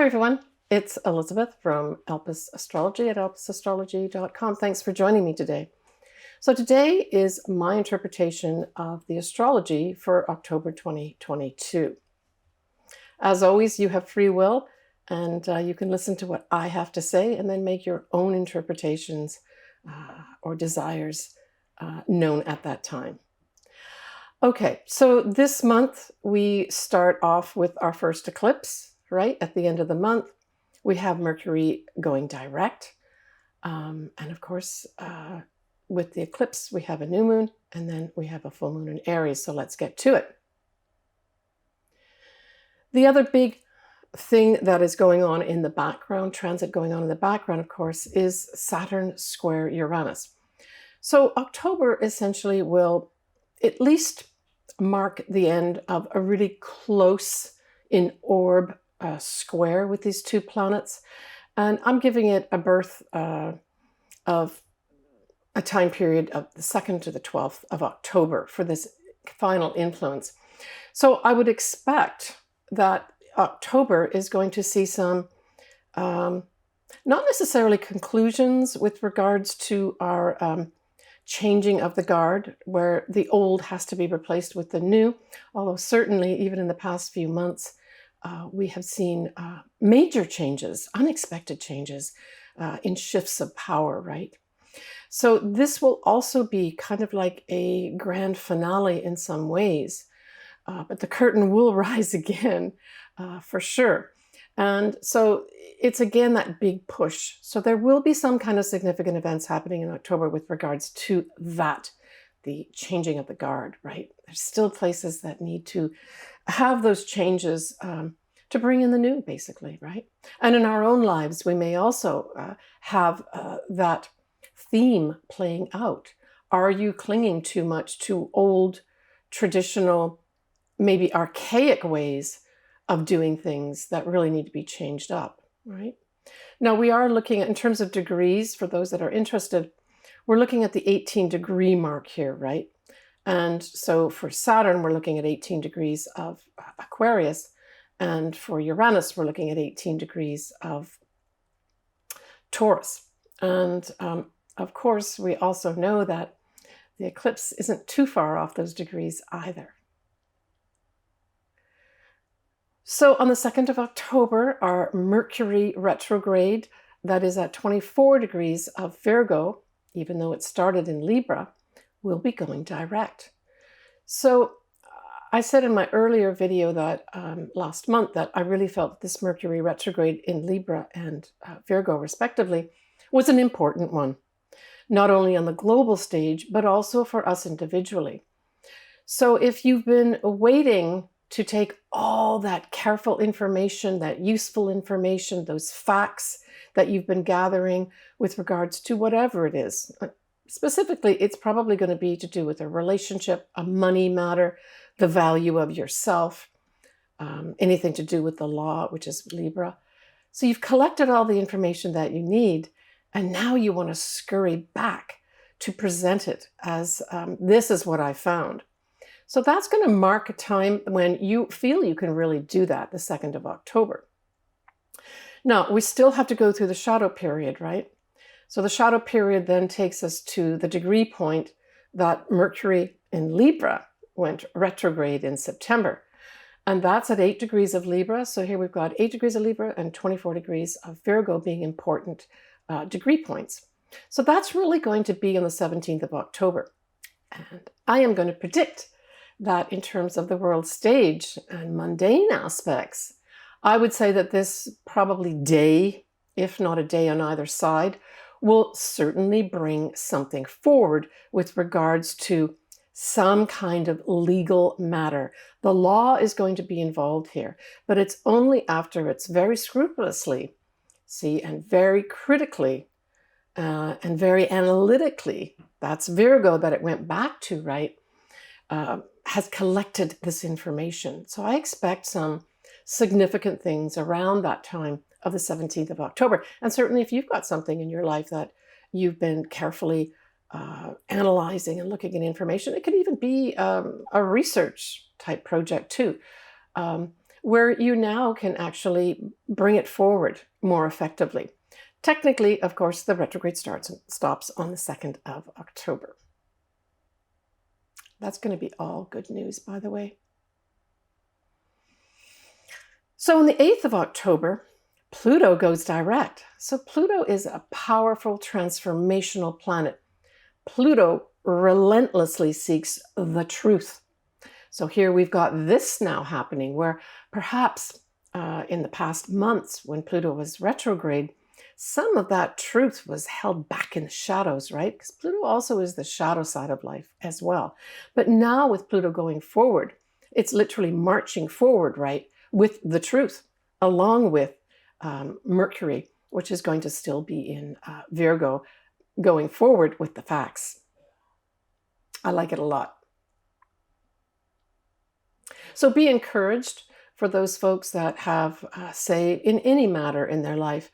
Hi everyone, it's Elizabeth from Elpis Astrology at elpisastrology.com. Thanks for joining me today. So today is my interpretation of the astrology for October 2022. As always, you have free will and you can listen to what I have to say and then make your own interpretations or desires known at that time. Okay, so this month we start off with our first eclipse. Right at the end of the month, we have Mercury going direct. And of course, with the eclipse, we have a new moon and then we have a full moon in Aries. So let's get to it. The other big thing that is going on in the background, transit going on in the background, of course, is Saturn Square Uranus. So October essentially will at least mark the end of a really close in orb square with these two planets, and I'm giving it a birth of a time period of the 2nd to the 12th of October for this final influence. So I would expect that October is going to see some not necessarily conclusions with regards to our changing of the guard, where the old has to be replaced with the new, although certainly even in the past few months we have seen major changes, unexpected changes in shifts of power, right? So this will also be kind of like a grand finale in some ways, but the curtain will rise again for sure. And so it's again that big push. So there will be some kind of significant events happening in October with regards to that, the changing of the guard, right? There's still places that need to have those changes to bring in the new, basically, right? And in our own lives, we may also have that theme playing out. Are you clinging too much to old, traditional, maybe archaic ways of doing things that really need to be changed up, right? Now, we are looking at, in terms of degrees, for those that are interested, we're looking at the 18-degree mark here, right? And so for Saturn, we're looking at 18 degrees of Aquarius. And for Uranus, we're looking at 18 degrees of Taurus. And of course, we also know that the eclipse isn't too far off those degrees either. So on the 2nd of October, our Mercury retrograde, that is at 24 degrees of Virgo, even though it started in Libra, will be going direct. So I said in my earlier video that last month that I really felt this Mercury retrograde in Libra and Virgo respectively was an important one, not only on the global stage, but also for us individually. So if you've been waiting to take all that careful information, that useful information, those facts that you've been gathering with regards to whatever it is. Specifically, it's probably going to be to do with a relationship, a money matter, the value of yourself, anything to do with the law, which is Libra. So you've collected all the information that you need, and now you want to scurry back to present it as this is what I found. So that's going to mark a time when you feel you can really do that, the 2nd of October. Now, we still have to go through the shadow period, right? So the shadow period then takes us to the degree point that Mercury in Libra went retrograde in September. And that's at 8 degrees of Libra. So here we've got 8 degrees of Libra and 24 degrees of Virgo being important degree points. So that's really going to be on the 17th of October. And I am going to predict that in terms of the world stage and mundane aspects, I would say that this probably day, if not a day on either side, will certainly bring something forward with regards to some kind of legal matter. The law is going to be involved here, but it's only after it's very scrupulously, and very critically and very analytically, that's Virgo that it went back to, right, has collected this information. So I expect some significant things around that time of the 17th of October. And certainly if you've got something in your life that you've been carefully analyzing and looking at information, it could even be a research type project too. where you now can actually bring it forward more effectively. Technically, of course, the retrograde stops on the 2nd of October. That's going to be all good news, by the way. So on the 8th of October, Pluto goes direct. So Pluto is a powerful transformational planet. Pluto relentlessly seeks the truth. So here we've got this now happening where perhaps in the past months when Pluto was retrograde, some of that truth was held back in the shadows, right? Because Pluto also is the shadow side of life as well. But now with Pluto going forward, it's literally marching forward, right, with the truth, along with Mercury, which is going to still be in Virgo, going forward with the facts. I like it a lot. So be encouraged for those folks that have, say, in any matter in their life,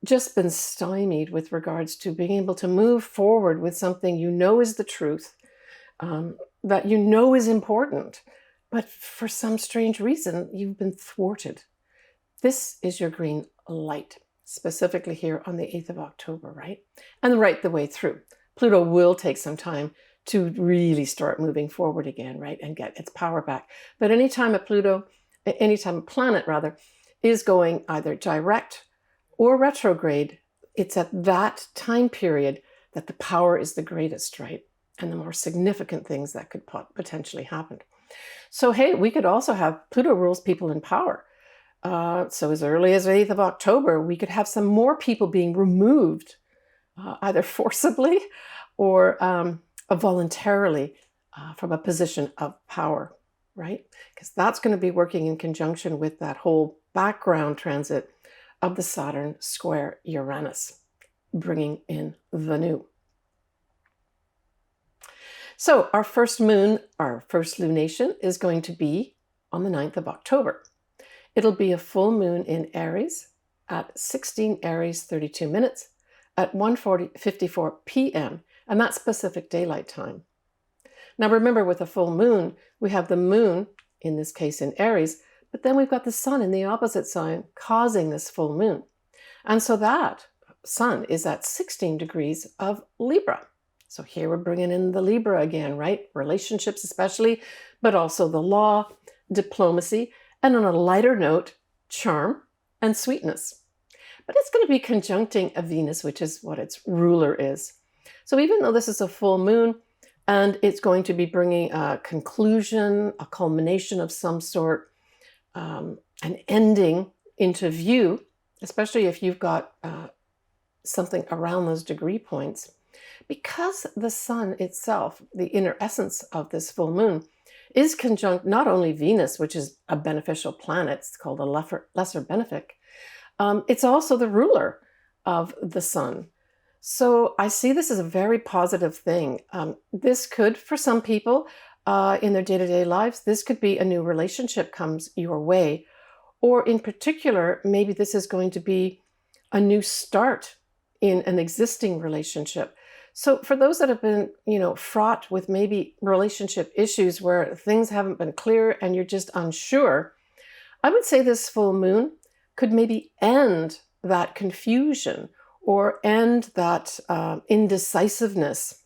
just been stymied with regards to being able to move forward with something you know is the truth, that you know is important, but for some strange reason, you've been thwarted. This is your green light, specifically here on the 8th of October, right? And right the way through. Pluto will take some time to really start moving forward again, right? And get its power back. But anytime a planet rather, is going either direct or retrograde, it's at that time period that the power is the greatest, right? And the more significant things that could potentially happen. So, hey, we could also have Pluto rules people in power. So as early as the 8th of October, we could have some more people being removed, either forcibly or voluntarily from a position of power, right? Because that's going to be working in conjunction with that whole background transit of the Saturn Square Uranus, bringing in the new. So our first moon, our first lunation is going to be on the 9th of October. It'll be a full moon in Aries at 16 Aries 32 minutes at 1:54 p.m. and that's Pacific Daylight Time. Now remember, with a full moon, we have the moon, in this case in Aries, but then we've got the sun in the opposite sign causing this full moon. And so that sun is at 16 degrees of Libra. So here we're bringing in the Libra again, right? Relationships especially, but also the law, diplomacy, and on a lighter note, charm and sweetness. But it's going to be conjuncting a Venus, which is what its ruler is. So even though this is a full moon, and it's going to be bringing a conclusion, a culmination of some sort, an ending into view, especially if you've got something around those degree points, because the sun itself, the inner essence of this full moon, is conjunct not only Venus, which is a beneficial planet, it's called a lesser benefic, it's also the ruler of the sun. So I see this as a very positive thing. This could, for some people in their day-to-day lives, this could be a new relationship comes your way. Or in particular, maybe this is going to be a new start in an existing relationship. So for those that have been, fraught with maybe relationship issues where things haven't been clear and you're just unsure, I would say this full moon could maybe end that confusion or end that indecisiveness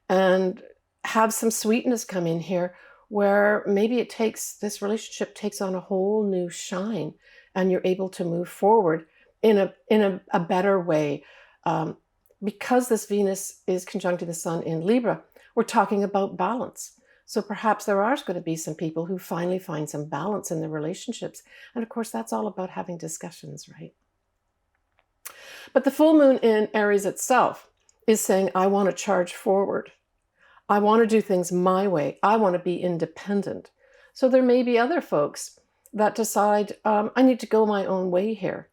and have some sweetness come in here where maybe this relationship takes on a whole new shine and you're able to move forward in a better way. Because this Venus is conjuncting the sun in Libra, we're talking about balance. So perhaps there are going to be some people who finally find some balance in their relationships. And of course, that's all about having discussions, right? But the full moon in Aries itself is saying, I want to charge forward. I want to do things my way. I want to be independent. So there may be other folks that decide, I need to go my own way here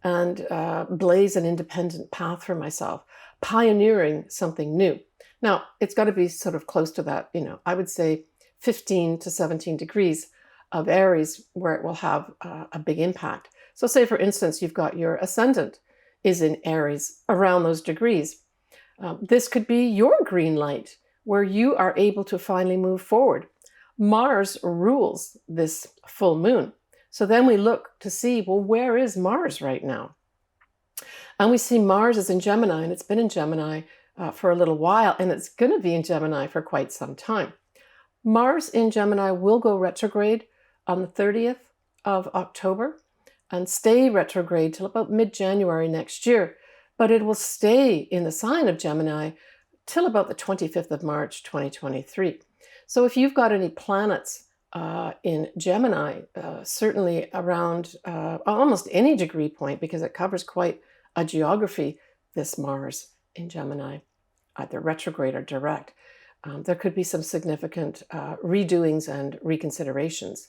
and blaze an independent path for myself, pioneering something new. Now, it's got to be sort of close to that, I would say 15 to 17 degrees of Aries where it will have a big impact. So say, for instance, you've got your ascendant is in Aries around those degrees. This could be your green light where you are able to finally move forward. Mars rules this full moon. So then we look to see, well, where is Mars right now? And we see Mars is in Gemini, and it's been in Gemini for a little while, and it's going to be in Gemini for quite some time. Mars in Gemini will go retrograde on the 30th of October and stay retrograde till about mid-January next year, but it will stay in the sign of Gemini till about the 25th of March, 2023. So if you've got any planets in Gemini, certainly around almost any degree point, because it covers quite a geography, this Mars in Gemini, either retrograde or direct, there could be some significant redoings and reconsiderations.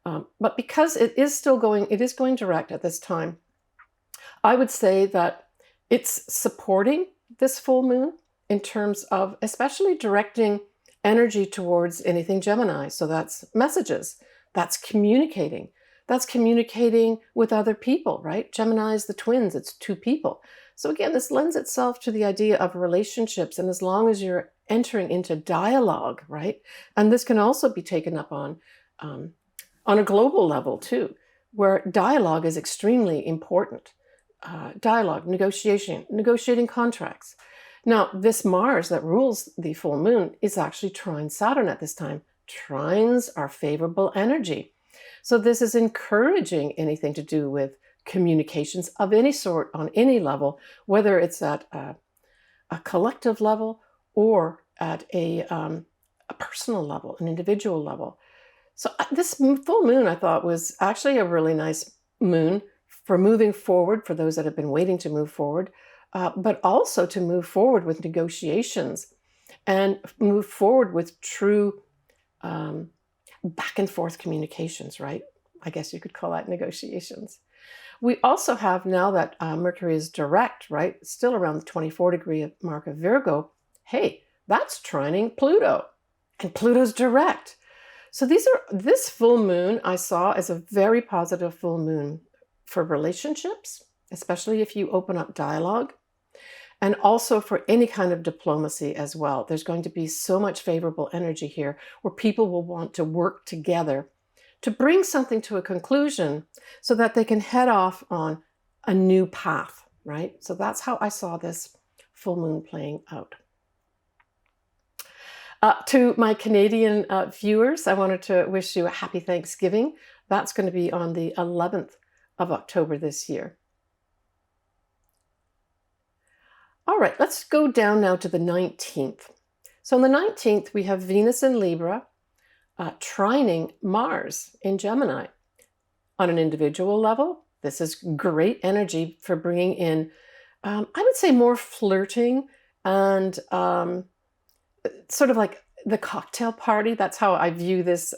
But because it is going direct at this time, I would say that it's supporting this full moon in terms of especially directing energy towards anything Gemini. So that's messages, that's communicating with other people, right? Gemini is the twins, it's two people. So again, this lends itself to the idea of relationships, and as long as you're entering into dialogue, right? And this can also be taken up on a global level too, where dialogue is extremely important. Dialogue, negotiating contracts. Now, this Mars that rules the full moon is actually trine Saturn at this time. Trines are favorable energy. So this is encouraging anything to do with communications of any sort on any level, whether it's at a collective level or at a personal level, an individual level. So this full moon, I thought, was actually a really nice moon for moving forward, for those that have been waiting to move forward, but also to move forward with negotiations and move forward with true back and forth communications, right? I guess you could call that negotiations. We also have, now that Mercury is direct, right, still around the 24-degree mark of Virgo, hey, that's trining Pluto, and Pluto's direct. So this full moon I saw as a very positive full moon for relationships, especially if you open up dialogue, and also for any kind of diplomacy as well. There's going to be so much favorable energy here where people will want to work together to bring something to a conclusion so that they can head off on a new path, right? So that's how I saw this full moon playing out. To my Canadian viewers, I wanted to wish you a happy Thanksgiving. That's going to be on the 11th of October this year. All right, let's go down now to the 19th. So on the 19th, we have Venus in Libra trining Mars in Gemini. On an individual level, this is great energy for bringing in, I would say, more flirting and sort of like the cocktail party. That's how I view this.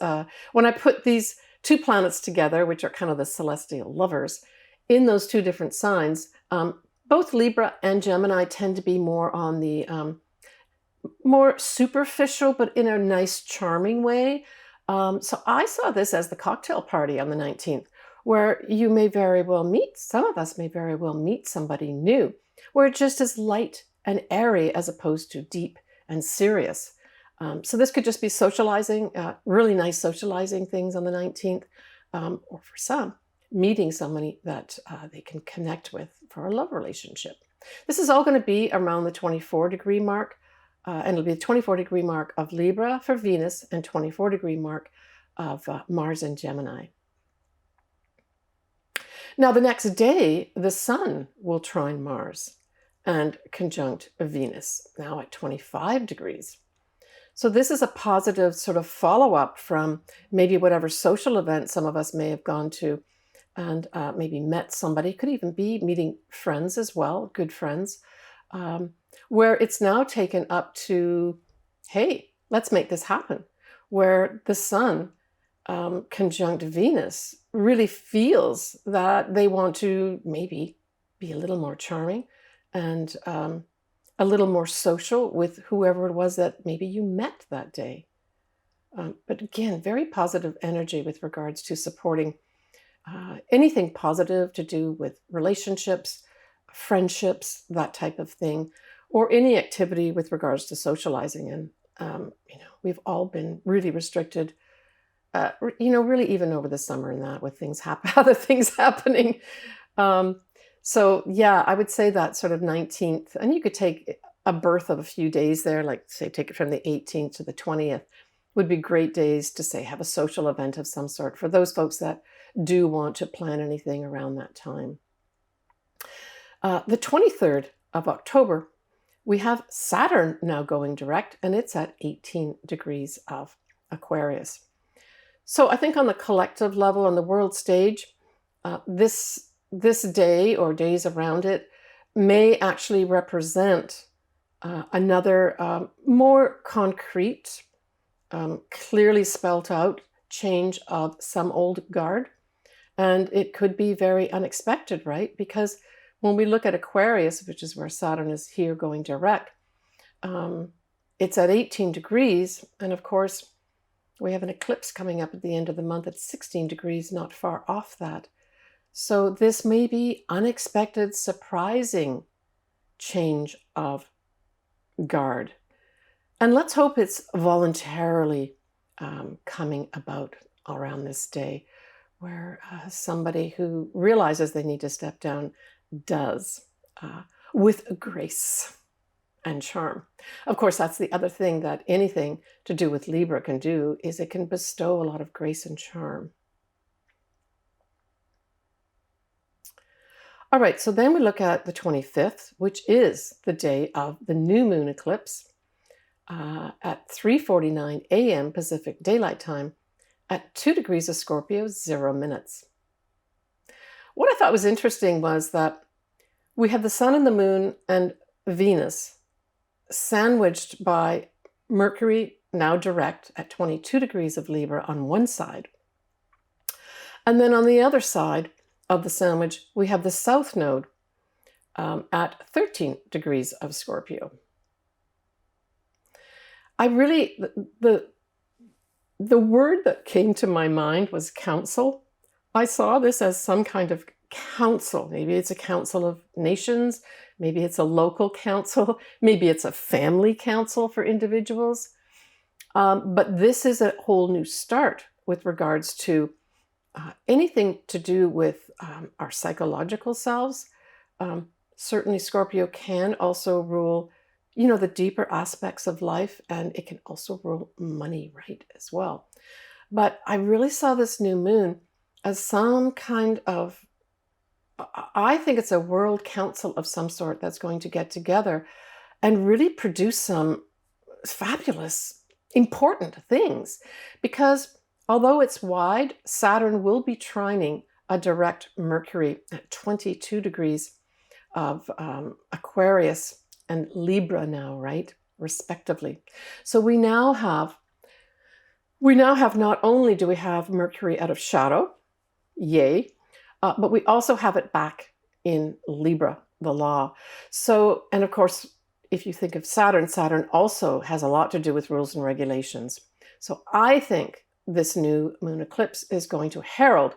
When I put these two planets together, which are kind of the celestial lovers, in those two different signs, both Libra and Gemini tend to be more on the more superficial, but in a nice, charming way. So I saw this as the cocktail party on the 19th, where you may very well meet, some of us may very well meet somebody new, where it just is light and airy as opposed to deep and serious. So this could just be socializing, really nice socializing things on the 19th, or for some, meeting somebody that they can connect with for a love relationship. This is all going to be around the 24-degree mark, and it'll be the 24-degree mark of Libra for Venus and 24-degree mark of Mars and Gemini. Now, the next day, the Sun will trine Mars and conjunct Venus, now at 25 degrees. So this is a positive sort of follow-up from maybe whatever social event some of us may have gone to and maybe met somebody, could even be meeting friends as well, good friends, where it's now taken up to, hey, let's make this happen, where the Sun conjunct Venus really feels that they want to maybe be a little more charming and a little more social with whoever it was that maybe you met that day. But again, very positive energy with regards to supporting anything positive to do with relationships, friendships, that type of thing, or any activity with regards to socializing. And, we've all been really restricted really even over the summer and that with things other things happening. So yeah, I would say that sort of 19th, and you could take a birth of a few days there, like say take it from the 18th to the 20th, would be great days to say have a social event of some sort for those folks that do want to plan anything around that time. The 23rd of October, we have Saturn now going direct, and it's at 18 degrees of Aquarius. So I think on the collective level, on the world stage, this day or days around it may actually represent another more concrete, clearly spelt out change of some old guard. And it could be very unexpected, right? Because when we look at Aquarius, which is where Saturn is here going direct, it's at 18 degrees. And of course, we have an eclipse coming up at the end of the month at 16 degrees, not far off that. So this may be unexpected, surprising change of guard. And let's hope it's voluntarily coming about around this day, where somebody who realizes they need to step down does, with grace and charm. Of course, that's the other thing that anything to do with Libra can do, is it can bestow a lot of grace and charm. All right, so then we look at the 25th, which is the day of the new moon eclipse at 3:49 a.m. Pacific Daylight Time at 2 degrees of Scorpio, 0 minutes. What I thought was interesting was that we have the sun and the moon and Venus sandwiched by Mercury, now direct at 22 degrees of Libra on one side. And then on the other side of the sandwich, we have the South Node at 13 degrees of Scorpio. The word that came to my mind was council. I saw this as some kind of council. Maybe it's a council of nations. Maybe it's a local council. Maybe it's a family council for individuals. But this is a whole new start with regards to anything to do with our psychological selves. Certainly Scorpio can also rule, the deeper aspects of life, and it can also rule money, right, as well. But I really saw this new moon as some kind of, I think it's a world council of some sort that's going to get together and really produce some fabulous, important things. Because although it's wide, Saturn will be trining a direct Mercury at 22 degrees of Aquarius and Libra now, right, respectively. So we now have not only do we have Mercury out of shadow, yay, but we also have it back in Libra, the law. So, and of course, if you think of Saturn, Saturn also has a lot to do with rules and regulations. So I think this new moon eclipse is going to herald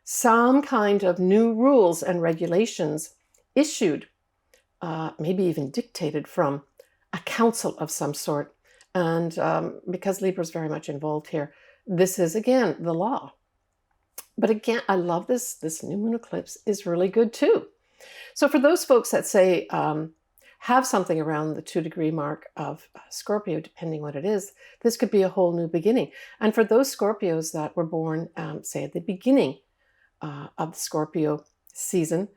some kind of new rules and regulations issued, maybe even dictated from a council of some sort. And because Libra is very much involved here, this is, again, the law. But again, I love this. This new moon eclipse is really good too. So for those folks that say, have something around the 2 degree mark of Scorpio, depending what it is, this could be a whole new beginning. And for those Scorpios that were born, say, at the beginning of the Scorpio season,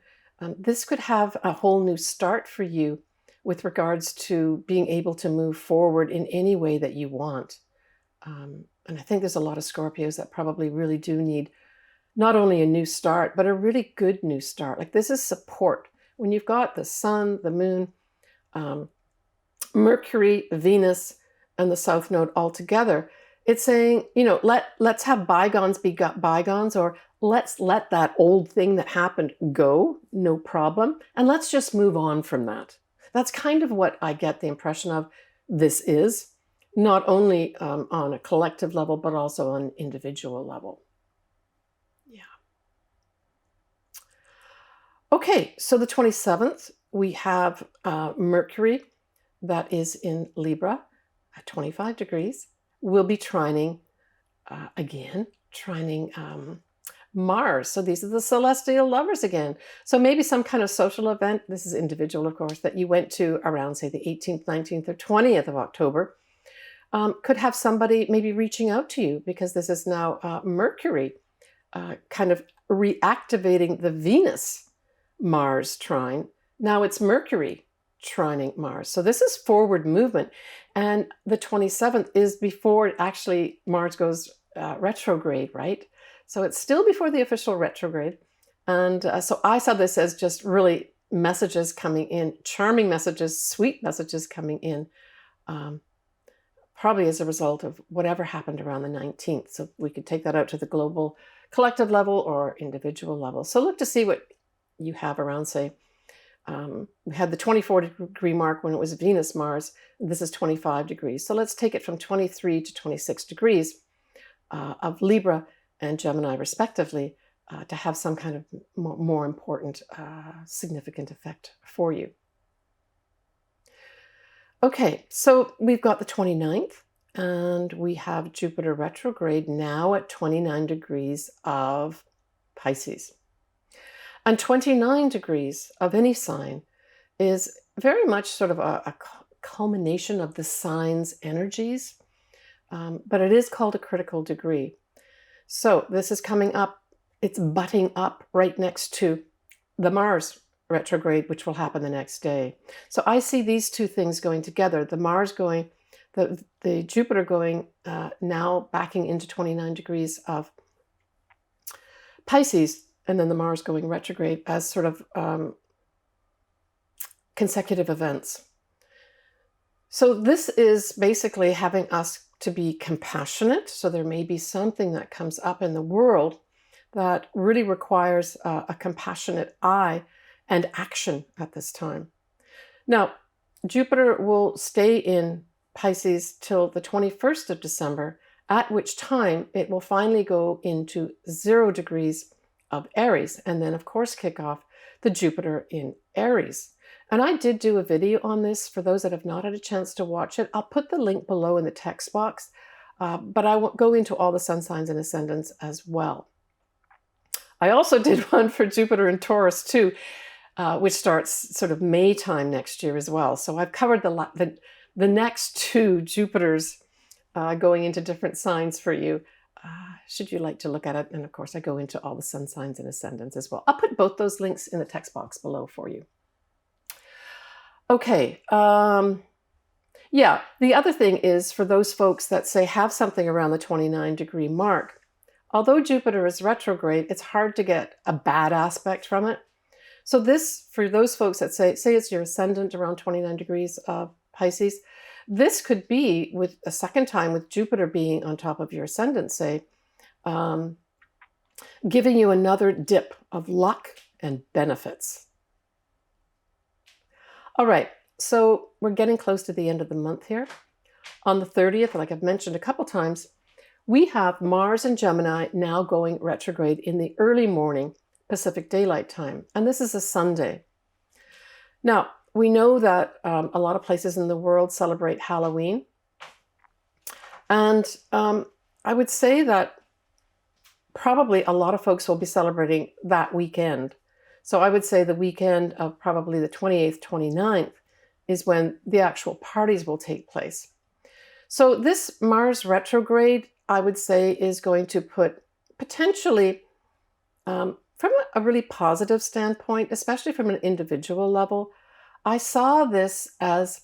this could have a whole new start for you with regards to being able to move forward in any way that you want. And I think there's a lot of Scorpios that probably really do need not only a new start, but a really good new start. Like, this is support. When you've got the sun, the moon, Mercury, Venus, and the South Node all together, it's saying, let's have bygones be bygones, or let's let that old thing that happened go, no problem, and let's just move on from that. That's kind of what I get the impression of this is, not only on a collective level, but also on an individual level. Yeah. Okay, so the 27th, we have Mercury that is in Libra at 25 degrees. Will be trining again, trining Mars. So these are the celestial lovers again. So maybe some kind of social event, this is individual, of course, that you went to around, say, the 18th, 19th, or 20th of October, could have somebody maybe reaching out to you, because this is now Mercury kind of reactivating the Venus-Mars trine. Now it's Mercury trining Mars. So this is forward movement. And the 27th is before actually Mars goes retrograde, right? So it's still before the official retrograde. And so I saw this as just really messages coming in, charming messages, sweet messages coming in, probably as a result of whatever happened around the 19th. So we could take that out to the global collective level or individual level. So look to see what you have around, say, we had the 24-degree mark when it was Venus Mars. This is 25 degrees. So let's take it from 23 to 26 degrees of Libra and Gemini respectively, to have some kind of more important, significant effect for you. Okay, so we've got the 29th, and we have Jupiter retrograde now at 29 degrees of Pisces. And 29 degrees of any sign is very much sort of a culmination of the sign's energies, but it is called a critical degree. So this is coming up, it's butting up right next to the Mars retrograde, which will happen the next day. So I see these two things going together, the Mars going, the Jupiter going now backing into 29 degrees of Pisces, and then the Mars going retrograde as sort of consecutive events. So this is basically having us to be compassionate. So there may be something that comes up in the world that really requires a compassionate eye and action at this time. Now, Jupiter will stay in Pisces till the 21st of December, at which time it will finally go into 0 degrees of Aries, and then of course kick off the Jupiter in Aries. And I did do a video on this for those that have not had a chance to watch it. I'll put the link below in the text box, but I won't go into all the sun signs and ascendants as well. I also did one for Jupiter in Taurus too, which starts sort of May time next year as well. So I've covered the next 2 Jupiters going into different signs for you, should you like to look at it. And of course, I go into all the sun signs and ascendants as well. I'll put both those links in the text box below for you. Okay, yeah, the other thing is for those folks that say have something around the 29 degree mark, although Jupiter is retrograde, it's hard to get a bad aspect from it. So this, for those folks that say it's your ascendant around 29 degrees of Pisces, this could be with a second time with Jupiter being on top of your ascendant, say, giving you another dip of luck and benefits. All right, so we're getting close to the end of the month here. On the 30th, like I've mentioned a couple times, we have Mars and Gemini now going retrograde in the early morning Pacific Daylight Time, and this is a Sunday. Now, we know that a lot of places in the world celebrate Halloween, and I would say that probably a lot of folks will be celebrating that weekend. So I would say the weekend of probably the 28th, 29th is when the actual parties will take place. So this Mars retrograde, I would say, is going to put potentially, from a really positive standpoint, especially from an individual level, I saw this as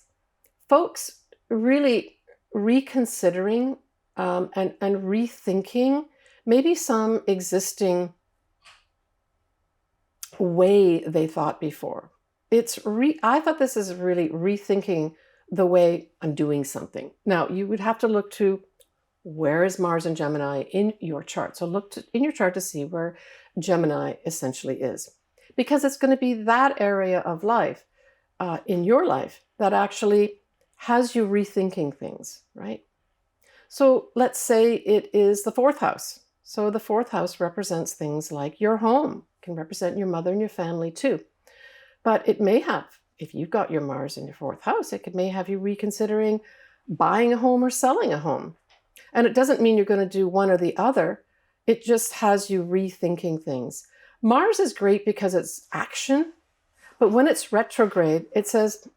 folks really reconsidering and rethinking maybe some existing way they thought before. I thought this is really rethinking the way I'm doing something. Now, you would have to look to where is Mars and Gemini in your chart. So look in your chart to see where Gemini essentially is, because it's going to be that area of life in your life that actually has you rethinking things, right? So let's say it is the 4th house. So the 4th house represents things like your home, can represent your mother and your family too. But it may have, if you've got your Mars in your 4th house, it may have you reconsidering buying a home or selling a home. And it doesn't mean you're going to do one or the other. It just has you rethinking things. Mars is great because it's action, but when it's retrograde, it says,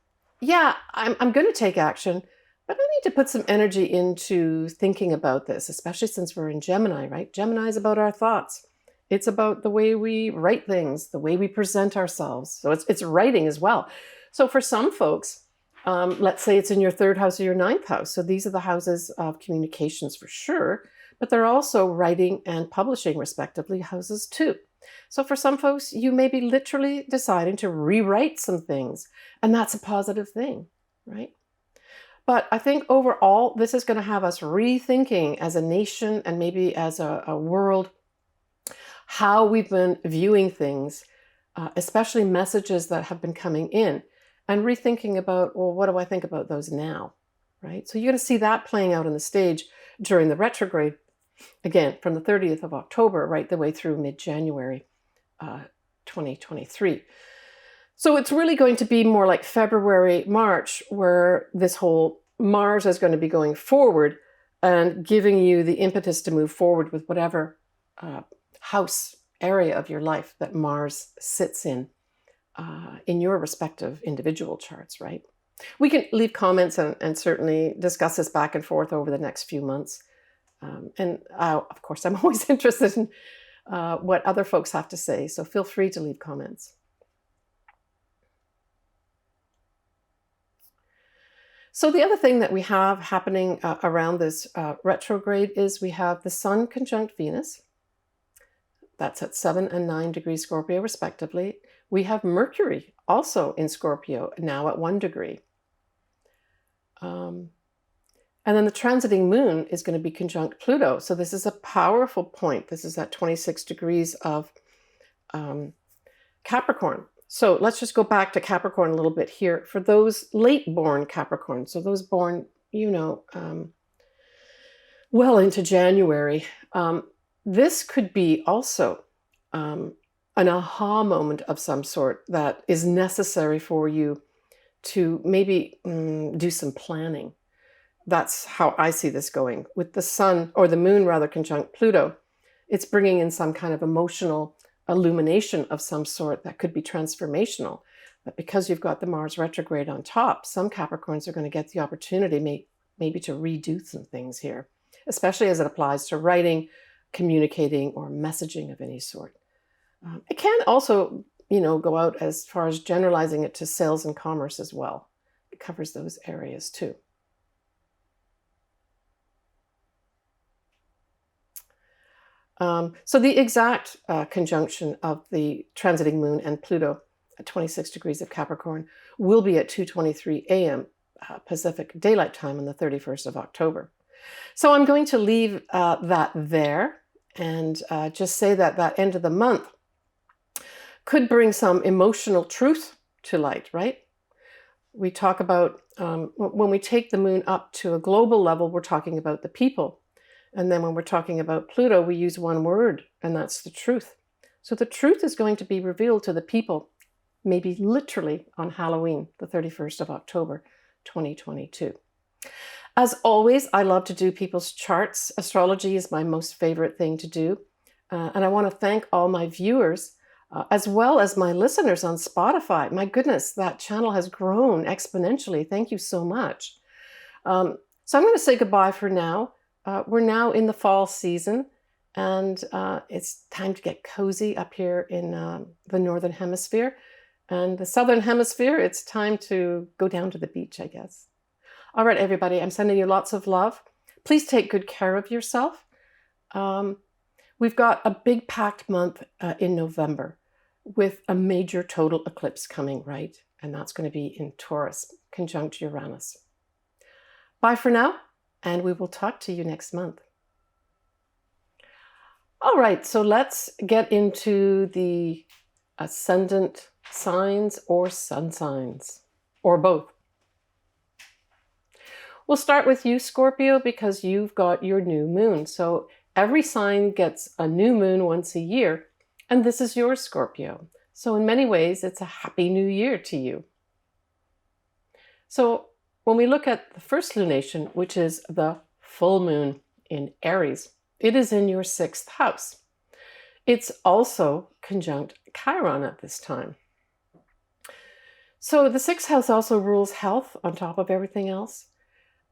yeah, I'm going to take action, but I need to put some energy into thinking about this, especially since we're in Gemini, right? Gemini is about our thoughts. It's about the way we write things, the way we present ourselves. So it's writing as well. So for some folks, let's say it's in your third house or your ninth house. So these are the houses of communications for sure, but they're also writing and publishing, respectively, houses too. So for some folks, you may be literally deciding to rewrite some things, and that's a positive thing, right? But I think overall, this is going to have us rethinking as a nation and maybe as a world how we've been viewing things, especially messages that have been coming in, and rethinking about, well, what do I think about those now, right? So you're going to see that playing out on the stage during the retrograde, again, from the 30th of October right the way through mid-January 2023. So it's really going to be more like February, March, where this whole Mars is going to be going forward and giving you the impetus to move forward with whatever house area of your life that Mars sits in your respective individual charts, right? We can leave comments and certainly discuss this back and forth over the next few months. Of course, I'm always interested in what other folks have to say, so feel free to leave comments. So the other thing that we have happening around this retrograde is we have the Sun conjunct Venus. That's at 7 and 9 degrees Scorpio, respectively. We have Mercury also in Scorpio, now at 1 degree. And then the transiting moon is going to be conjunct Pluto. So this is a powerful point. This is at 26 degrees of Capricorn. So let's just go back to Capricorn a little bit here. For those late-born Capricorn, so those born, well into January, this could be also an aha moment of some sort that is necessary for you to maybe do some planning. That's how I see this going. With the sun, or the moon rather, conjunct Pluto, it's bringing in some kind of emotional illumination of some sort that could be transformational. But because you've got the Mars retrograde on top, some Capricorns are going to get the opportunity maybe to redo some things here, especially as it applies to writing, communicating, or messaging of any sort. It can also, go out as far as generalizing it to sales and commerce as well. It covers those areas too. So the exact conjunction of the transiting moon and Pluto at 26 degrees of Capricorn will be at 2:23 a.m. Pacific Daylight Time on the 31st of October. So I'm going to leave that there and just say that that end of the month could bring some emotional truth to light, right? We talk about, when we take the moon up to a global level, we're talking about the people. And then when we're talking about Pluto, we use one word, and that's the truth. So the truth is going to be revealed to the people, maybe literally on Halloween, the 31st of October, 2022. As always, I love to do people's charts. Astrology is my most favorite thing to do. And I want to thank all my viewers, as well as my listeners on Spotify. My goodness, that channel has grown exponentially. Thank you so much. So I'm going to say goodbye for now. We're now in the fall season, and it's time to get cozy up here in the Northern Hemisphere. And the Southern Hemisphere, it's time to go down to the beach, I guess. All right, everybody, I'm sending you lots of love. Please take good care of yourself. We've got a big packed month in November with a major total eclipse coming, right? And that's going to be in Taurus, conjunct Uranus. Bye for now. And we will talk to you next month. All right, so let's get into the ascendant signs or sun signs, or both. We'll start with you, Scorpio, because you've got your new moon. So every sign gets a new moon once a year, and this is yours, Scorpio. So in many ways, it's a happy new year to you. So when we look at the first lunation, which is the full moon in Aries. It is in your 6th house. It's also conjunct Chiron at this time. So the 6th house also rules health on top of everything else.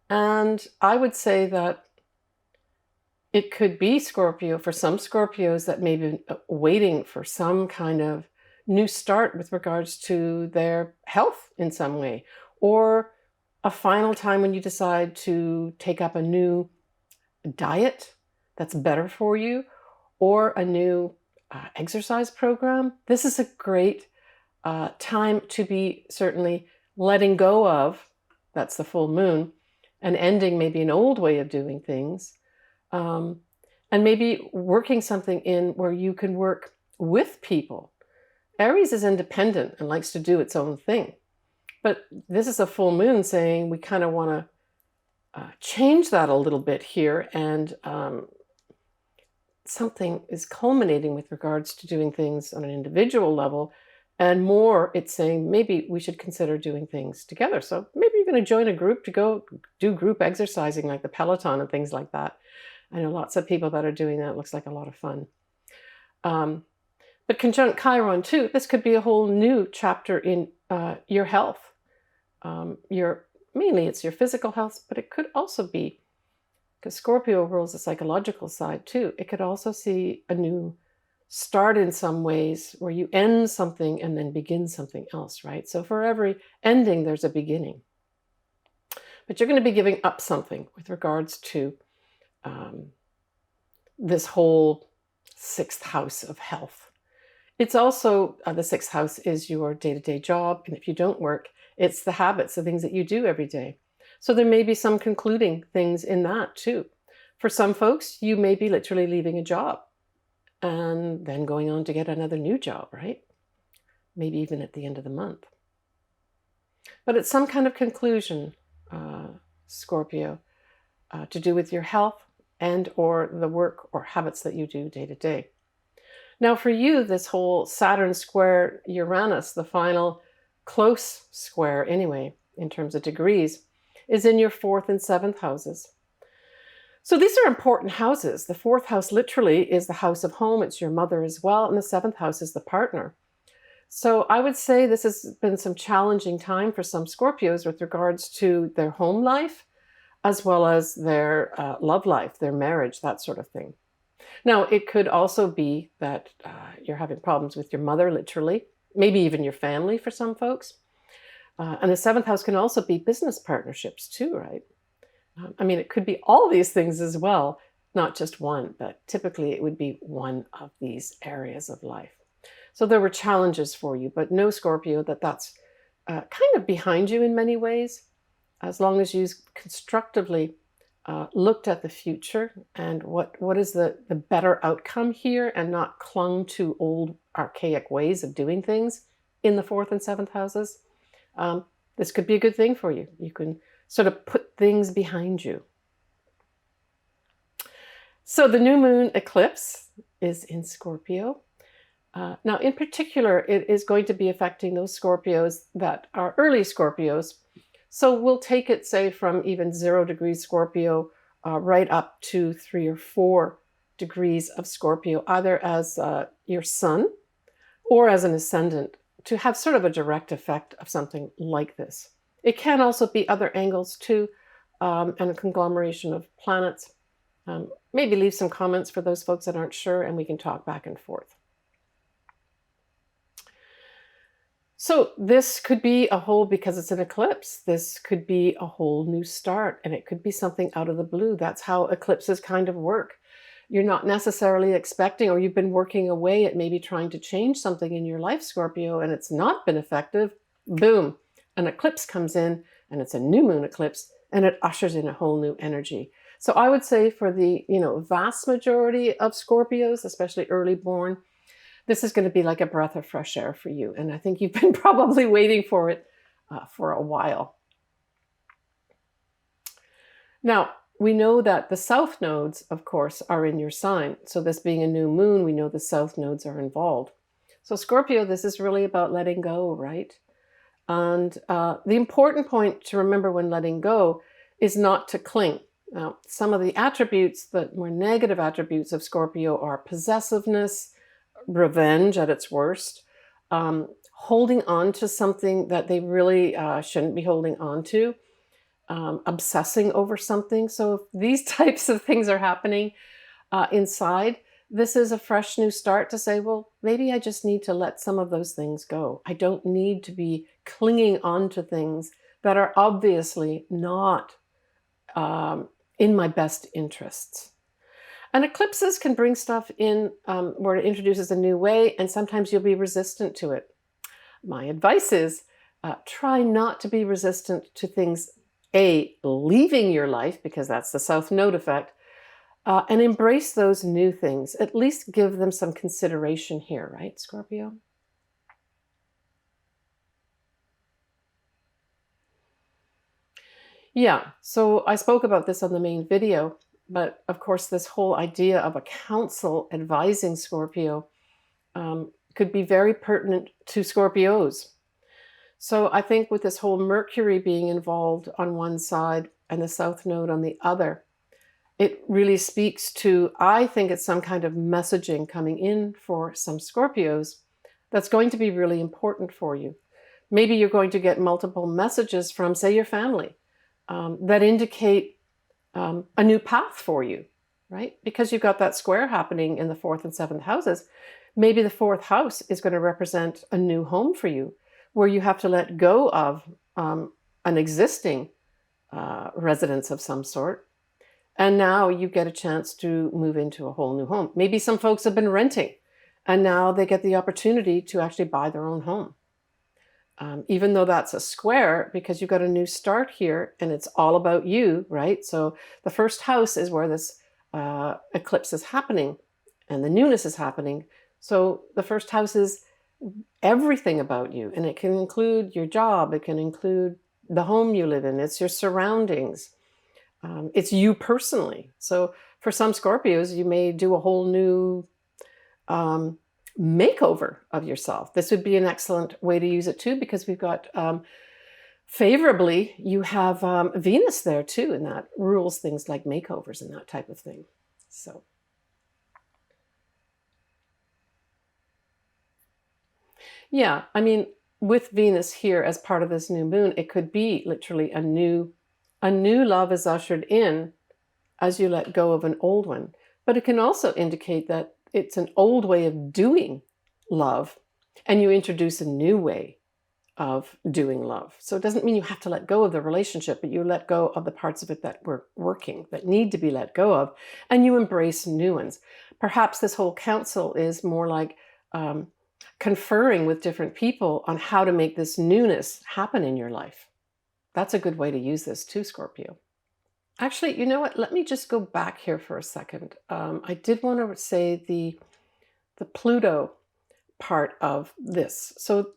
And I would say that it could be Scorpio, for some Scorpios that may be waiting for some kind of new start with regards to their health in some way, or a final time when you decide to take up a new diet that's better for you, or a new exercise program. This is a great time to be certainly letting go of, that's the full moon, and ending maybe an old way of doing things, and maybe working something in where you can work with people. Aries is independent and likes to do its own thing. But this is a full moon saying we kind of want to change that a little bit here, and something is culminating with regards to doing things on an individual level, and more it's saying maybe we should consider doing things together. So maybe you're going to join a group to go do group exercising like the Peloton and things like that. I know lots of people that are doing that. It looks like a lot of fun. But conjunct Chiron too, this could be a whole new chapter in your health. Mainly it's your physical health, but it could also be, because Scorpio rules the psychological side too, it could also see a new start in some ways where you end something and then begin something else, right? So for every ending, there's a beginning. But you're going to be giving up something with regards to this whole 6th house of health. It's also, the 6th house is your day-to-day job. And if you don't work, it's the habits, the things that you do every day. So there may be some concluding things in that too. For some folks, you may be literally leaving a job and then going on to get another new job, right? Maybe even at the end of the month. But it's some kind of conclusion, Scorpio, to do with your health and or the work or habits that you do day to day. Now for you, this whole Saturn Square Uranus, the final close square anyway, in terms of degrees, is in your 4th and 7th houses. So these are important houses. The 4th house literally is the house of home. It's your mother as well. And the 7th house is the partner. So I would say this has been some challenging time for some Scorpios with regards to their home life, as well as their love life, their marriage, that sort of thing. Now, it could also be that you're having problems with your mother, literally, maybe even your family for some folks. And the 7th house can also be business partnerships too, right? I mean, it could be all these things as well, not just one, but typically it would be one of these areas of life. So there were challenges for you, but know, Scorpio, that's kind of behind you in many ways, as long as you constructively looked at the future and what is the better outcome here, and not clung to old archaic ways of doing things in the 4th and 7th houses. This could be a good thing for you. You can sort of put things behind you. So the new moon eclipse is in Scorpio. Now, in particular, it is going to be affecting those Scorpios that are early Scorpios. So we'll take it, say, from even 0 degrees Scorpio right up to 3 or 4 degrees of Scorpio, either as your sun or as an ascendant, to have sort of a direct effect of something like this. It can also be other angles too, and a conglomeration of planets. Maybe leave some comments for those folks that aren't sure, and we can talk back and forth. So this could be a whole, because it's an eclipse, this could be a whole new start, and it could be something out of the blue. That's how eclipses kind of work. You're not necessarily expecting, or you've been working away at maybe trying to change something in your life, Scorpio, and it's not been effective. Boom, an eclipse comes in, and it's a new moon eclipse, and it ushers in a whole new energy. So I would say for the vast majority of Scorpios, especially early born, this is going to be like a breath of fresh air for you. And I think you've been probably waiting for it for a while. Now, we know that the south nodes, of course, are in your sign. So this being a new moon, we know the south nodes are involved. So Scorpio, this is really about letting go, right? And the important point to remember when letting go is not to cling. Now, some of the attributes, the more negative attributes of Scorpio are possessiveness, revenge at its worst, holding on to something that they really shouldn't be holding on to, obsessing over something. So if these types of things are happening inside, this is a fresh new start to say, well, maybe I just need to let some of those things go. I don't need to be clinging on to things that are obviously not in my best interests. And eclipses can bring stuff in where it introduces a new way, and sometimes you'll be resistant to it. My advice is try not to be resistant to things, leaving your life, because that's the South Node effect, and embrace those new things. At least give them some consideration here, right, Scorpio? Yeah, so I spoke about this on the main video, but of course this whole idea of a council advising Scorpio could be very pertinent to Scorpios. So I think with this whole Mercury being involved on one side and the South Node on the other, it really speaks to, I think it's some kind of messaging coming in for some Scorpios that's going to be really important for you. Maybe you're going to get multiple messages from, say, your family that indicate a new path for you, right? Because you've got that square happening in the 4th and 7th houses. Maybe the 4th house is going to represent a new home for you, where you have to let go of an existing residence of some sort. And now you get a chance to move into a whole new home. Maybe some folks have been renting, and now they get the opportunity to actually buy their own home. Even though that's a square, because you've got a new start here, and it's all about you, right? So the first house is where this eclipse is happening, and the newness is happening. So the first house is everything about you, and it can include your job, it can include the home you live in, it's your surroundings, it's you personally. So for some Scorpios, you may do a whole new makeover of yourself. This would be an excellent way to use it too, because we've got favorably, you have Venus there too, and that rules things like makeovers and that type of thing. So yeah, I mean, with Venus here as part of this new moon, it could be literally a new love is ushered in as you let go of an old one. But it can also indicate that it's an old way of doing love, and you introduce a new way of doing love. So it doesn't mean you have to let go of the relationship, but you let go of the parts of it that were working, that need to be let go of, and you embrace new ones. Perhaps this whole council is more like conferring with different people on how to make this newness happen in your life. That's a good way to use this too, Scorpio. Actually, you know what? Let me just go back here for a second. I did want to say the Pluto part of this. So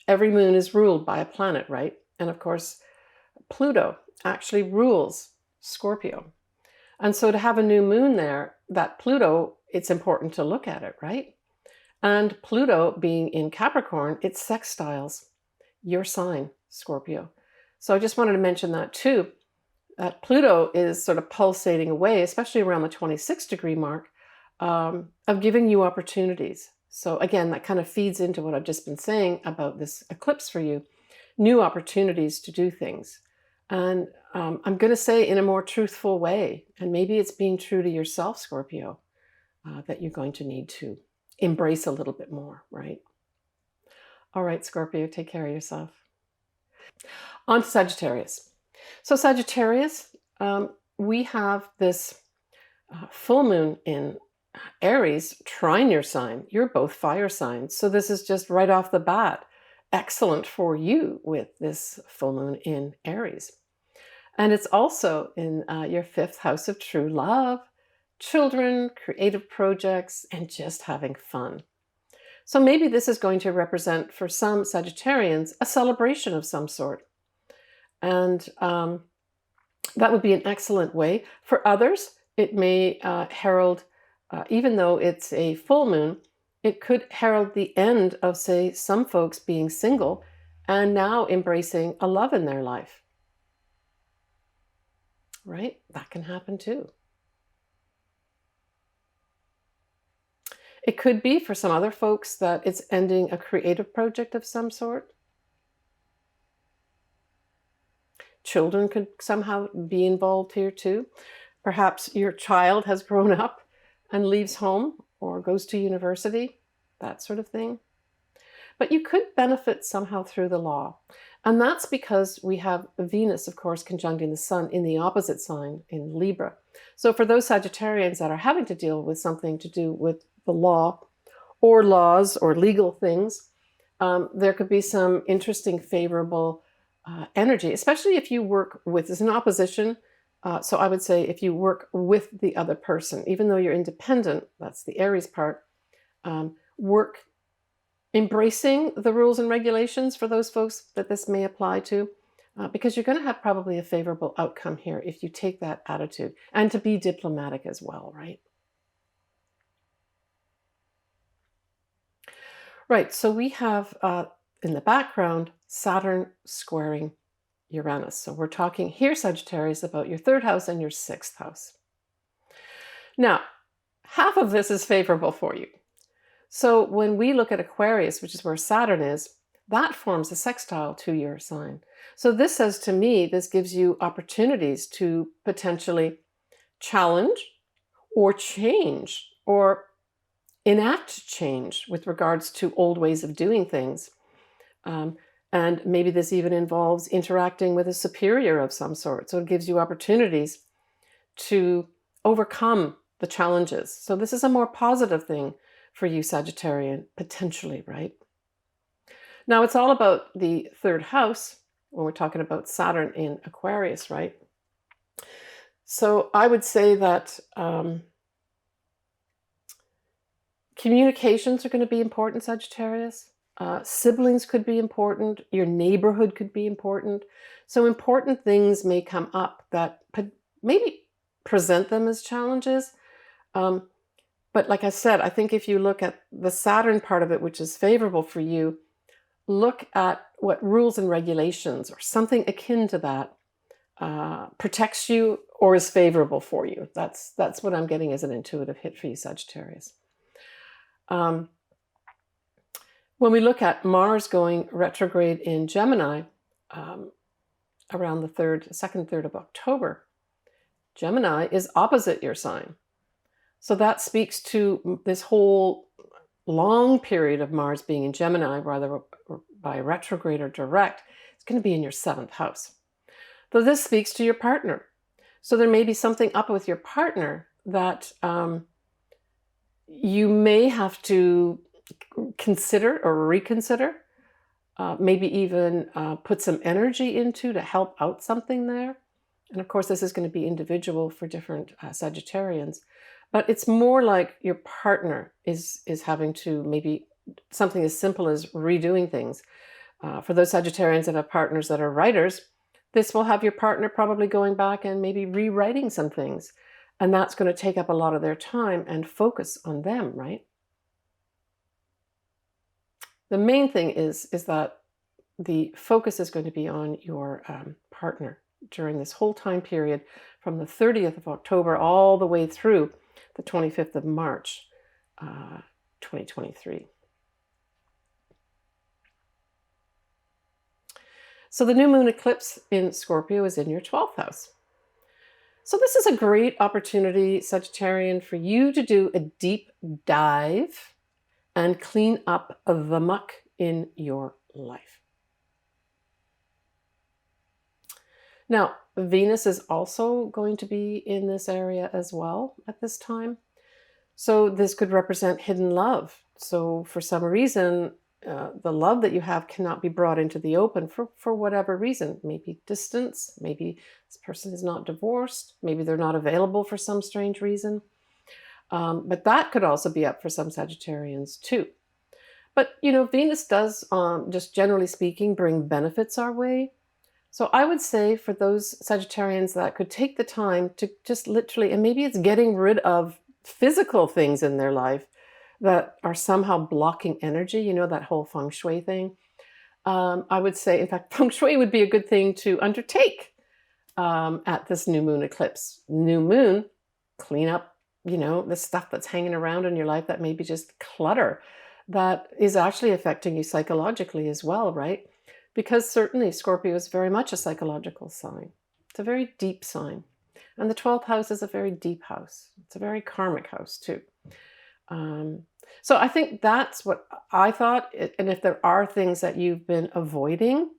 every moon is ruled by a planet, right? And of course, Pluto actually rules Scorpio. And so to have a new moon there, that Pluto, it's important to look at it, right? And Pluto being in Capricorn, it sextiles your sign, Scorpio. So I just wanted to mention that too. That Pluto is sort of pulsating away, especially around the 26-degree mark, of giving you opportunities. So again, that kind of feeds into what I've just been saying about this eclipse for you, new opportunities to do things. And I'm going to say in a more truthful way, and maybe it's being true to yourself, Scorpio, that you're going to need to embrace a little bit more, right? All right, Scorpio, take care of yourself. On to Sagittarius. So Sagittarius, we have this full moon in Aries trine your sign. You're both fire signs. So this is just right off the bat excellent for you with this full moon in Aries. And it's also in your 5th house of true love, children, creative projects, and just having fun. So maybe this is going to represent for some Sagittarians a celebration of some sort. And that would be an excellent way. For others, it may herald, even though it's a full moon, it could herald the end of, say, some folks being single and now embracing a love in their life. right? That can happen too. It could be for some other folks that it's ending a creative project of some sort. Children could somehow be involved here too. Perhaps your child has grown up and leaves home or goes to university, that sort of thing. But you could benefit somehow through the law. And that's because we have Venus, of course, conjuncting the Sun in the opposite sign in Libra. So for those Sagittarians that are having to deal with something to do with the law or laws or legal things, there could be some interesting favorable energy, especially if you work with, as an opposition. So I would say if you work with the other person, even though you're independent, that's the Aries part, work embracing the rules and regulations for those folks that this may apply to, because you're going to have probably a favorable outcome here if you take that attitude, and to be diplomatic as well, right? Right, so we have in the background Saturn squaring Uranus. So we're talking here, Sagittarius, about your 3rd house and your 6th house. Now, half of this is favorable for you. So when we look at Aquarius, which is where Saturn is, that forms a sextile to your sign. So this says to me, this gives you opportunities to potentially challenge or change or enact change with regards to old ways of doing things. And maybe this even involves interacting with a superior of some sort. So it gives you opportunities to overcome the challenges. So this is a more positive thing for you, Sagittarian, potentially, right? Now, it's all about the 3rd house when we're talking about Saturn in Aquarius, right? So I would say that communications are going to be important, Sagittarius. Siblings could be important. Your neighborhood could be important. So important things may come up that maybe present them as challenges. But like I said, I think if you look at the Saturn part of it, which is favorable for you, look at what rules and regulations or something akin to that protects you or is favorable for you. That's what I'm getting as an intuitive hit for you, Sagittarius. When we look at Mars going retrograde in Gemini around the 2nd, 3rd of October, Gemini is opposite your sign. So that speaks to this whole long period of Mars being in Gemini, whether by retrograde or direct. It's going to be in your 7th house. So this speaks to your partner. So there may be something up with your partner that you may have to consider or reconsider, maybe even put some energy into to help out something there. And of course, this is going to be individual for different Sagittarians. But it's more like your partner is having to maybe something as simple as redoing things. For those Sagittarians that have partners that are writers, this will have your partner probably going back and maybe rewriting some things. And that's going to take up a lot of their time and focus on them, right? The main thing is that the focus is going to be on your partner during this whole time period from the 30th of October all the way through the 25th of March, 2023. So the new moon eclipse in Scorpio is in your 12th house. So this is a great opportunity, Sagittarian, for you to do a deep dive and clean up the muck in your life. Now, Venus is also going to be in this area as well at this time. So this could represent hidden love. So for some reason, the love that you have cannot be brought into the open for whatever reason. Maybe distance, maybe this person is not divorced, maybe they're not available for some strange reason. But that could also be up for some Sagittarians too. But, you know, Venus does, just generally speaking, bring benefits our way. So I would say for those Sagittarians that could take the time to just literally, and maybe it's getting rid of physical things in their life that are somehow blocking energy, you know, that whole feng shui thing. I would say, in fact, feng shui would be a good thing to undertake at this new moon eclipse. New moon, clean up, the stuff that's hanging around in your life that may be just clutter that is actually affecting you psychologically as well, right? Because certainly Scorpio is very much a psychological sign. It's a very deep sign. And the 12th house is a very deep house. It's a very karmic house too. So I think that's what I thought. And if there are things that you've been avoiding,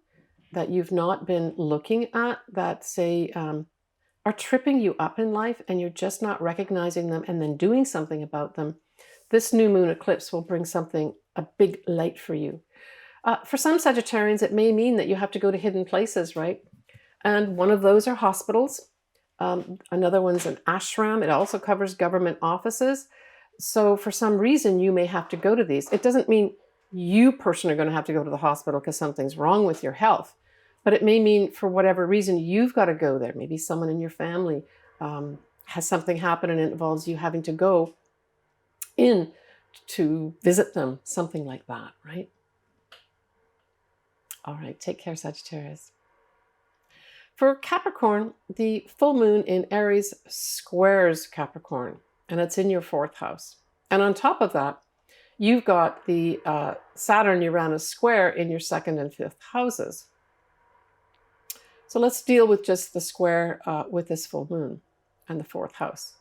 that you've not been looking at, that say are tripping you up in life and you're just not recognizing them and then doing something about them, this new moon eclipse will bring a big light for you. For some Sagittarians, it may mean that you have to go to hidden places, right? And one of those are hospitals. Another one's an ashram. It also covers government offices. So for some reason, you may have to go to these. It doesn't mean you personally are going to have to go to the hospital because something's wrong with your health. But it may mean for whatever reason, you've got to go there. Maybe someone in your family has something happen and it involves you having to go in to visit them, something like that, right? All right, take care, Sagittarius. For Capricorn, the full moon in Aries squares Capricorn, and it's in your 4th house. And on top of that, you've got the Saturn Uranus square in your 2nd and 5th houses. So let's deal with just the square with this full moon and the 4th house.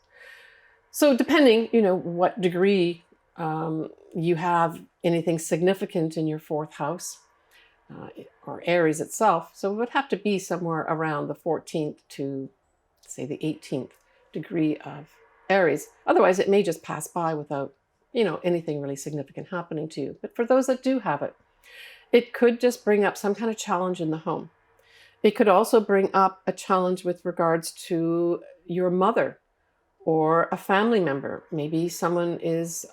So depending, what degree you have anything significant in your 4th house, or Aries itself. So it would have to be somewhere around the 14th to, say, the 18th degree of Aries. Otherwise, it may just pass by without, anything really significant happening to you. But for those that do have it, it could just bring up some kind of challenge in the home. It could also bring up a challenge with regards to your mother or a family member. Maybe someone is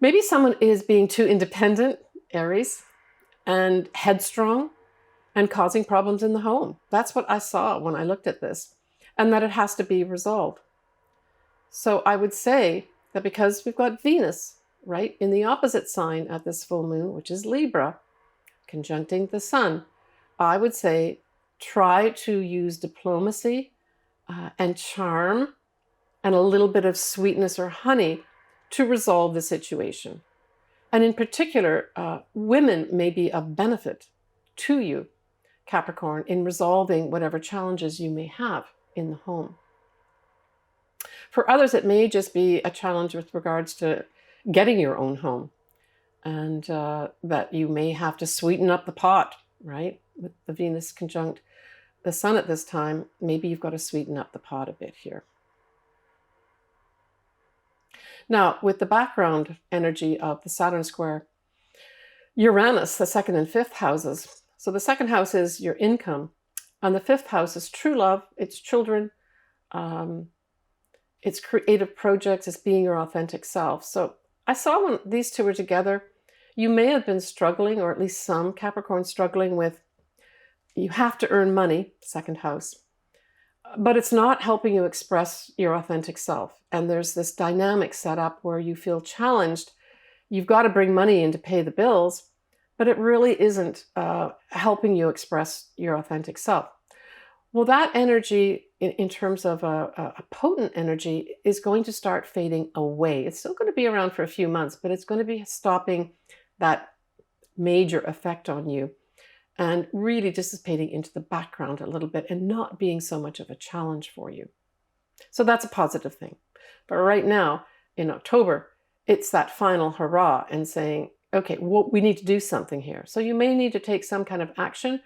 being too independent, Aries, and headstrong and causing problems in the home. That's what I saw when I looked at this, and that it has to be resolved. So I would say that because we've got Venus, right, in the opposite sign at this full moon, which is Libra, conjuncting the sun, I would say try to use diplomacy and charm and a little bit of sweetness or honey to resolve the situation. And in particular, women may be of benefit to you, Capricorn, in resolving whatever challenges you may have in the home. For others, it may just be a challenge with regards to getting your own home, and that you may have to sweeten up the pot, right? With the Venus conjunct the sun at this time, maybe you've got to sweeten up the pot a bit here. Now, with the background energy of the Saturn Square Uranus, the 2nd and 5th houses. So the 2nd house is your income, and the 5th house is true love, it's children, it's creative projects, it's being your authentic self. So I saw when these two were together, you may have been struggling, or at least some Capricorn struggling with, you have to earn money, 2nd house, but it's not helping you express your authentic self. And there's this dynamic set up where you feel challenged. You've got to bring money in to pay the bills, but it really isn't helping you express your authentic self. Well, that energy, in terms of a potent energy, is going to start fading away. It's still going to be around for a few months, but it's going to be stopping that major effect on you and really dissipating into the background a little bit and not being so much of a challenge for you. So that's a positive thing. But right now, in October, it's that final hurrah and saying, okay, well, we need to do something here. So you may need to take some kind of action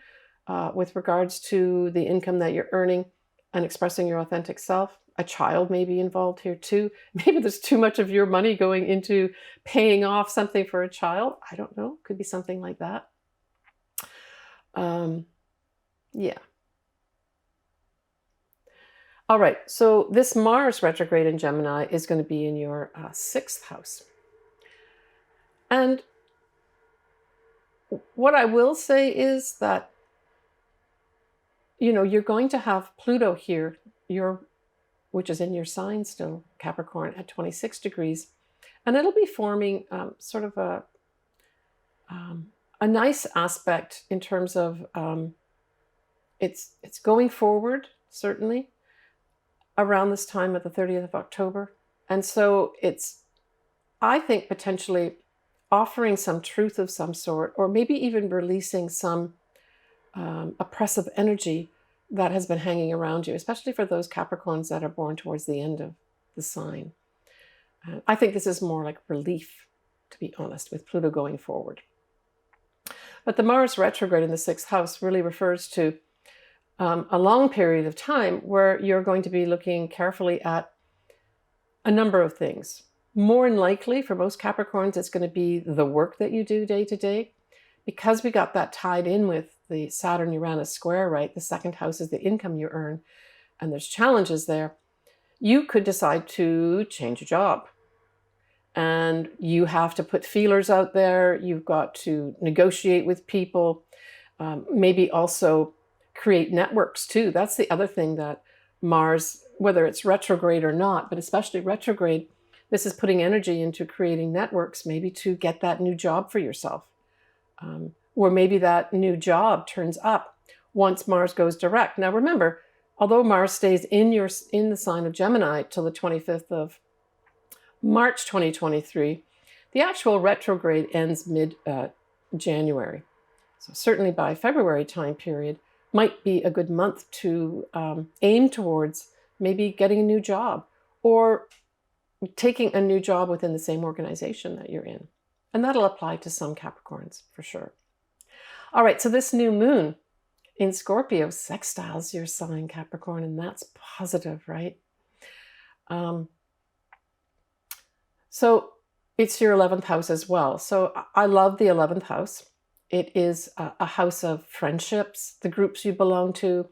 with regards to the income that you're earning and expressing your authentic self. A child may be involved here too. Maybe there's too much of your money going into paying off something for a child. I don't know. Could be something like that. Yeah. All right. So this Mars retrograde in Gemini is going to be in your 6th house. And what I will say is that, you're going to have Pluto here, which is in your sign still, Capricorn, at 26 degrees. And it'll be forming sort of a nice aspect in terms of it's going forward, certainly, around this time of the 30th of October. And so it's, I think, potentially offering some truth of some sort, or maybe even releasing some oppressive energy that has been hanging around you, especially for those Capricorns that are born towards the end of the sign. I think this is more like relief, to be honest, with Pluto going forward. But the Mars retrograde in the 6th house really refers to a long period of time where you're going to be looking carefully at a number of things. More than likely, for most Capricorns, it's going to be the work that you do day to day. Because we got that tied in with the Saturn Uranus square, right? The 2nd house is the income you earn, and there's challenges there. You could decide to change a job. And you have to put feelers out there. You've got to negotiate with people, maybe also create networks too. That's the other thing that Mars, whether it's retrograde or not, but especially retrograde, this is putting energy into creating networks, maybe to get that new job for yourself. Or maybe that new job turns up once Mars goes direct. Now remember, although Mars stays in the sign of Gemini till the 25th of March 2023, the actual retrograde ends mid-January. So certainly by February time period might be a good month to aim towards maybe getting a new job or taking a new job within the same organization that you're in. And that'll apply to some Capricorns for sure. All right, so this new moon in Scorpio sextiles your sign, Capricorn, and that's positive, right? So it's your 11th house as well. So I love the 11th house. It is a house of friendships, the groups you belong to.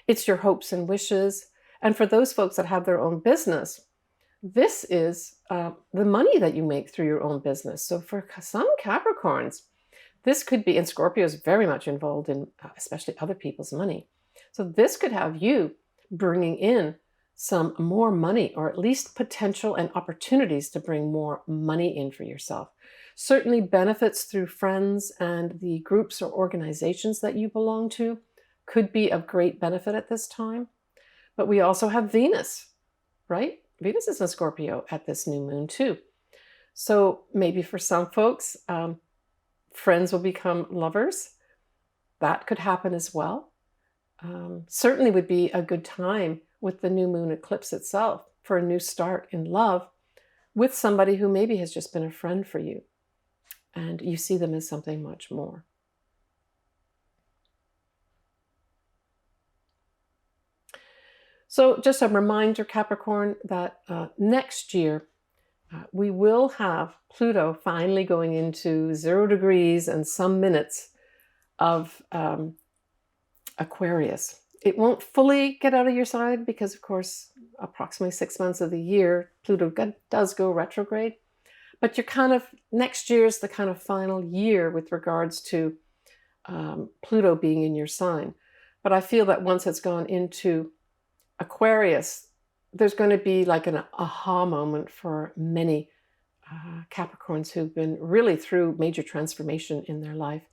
It's your hopes and wishes. And for those folks that have their own business, this is the money that you make through your own business. So for some Capricorns, this could be, and Scorpio is very much involved in especially other people's money. So this could have you bringing in some more money, or at least potential and opportunities to bring more money in for yourself. Certainly benefits through friends and the groups or organizations that you belong to could be of great benefit at this time. But we also have Venus, right? Venus is in Scorpio at this new moon too. So maybe for some folks, friends will become lovers. That could happen as well. Certainly would be a good time with the new moon eclipse itself for a new start in love with somebody who maybe has just been a friend for you and you see them as something much more. So just a reminder, Capricorn, that next year we will have Pluto finally going into 0 degrees and some minutes of Aquarius. It won't fully get out of your side because, of course, approximately 6 months of the year, Pluto does go retrograde. But you're kind of, next year is the kind of final year with regards to Pluto being in your sign. But I feel that once it's gone into Aquarius, there's going to be like an aha moment for many Capricorns who've been really through major transformation in their life,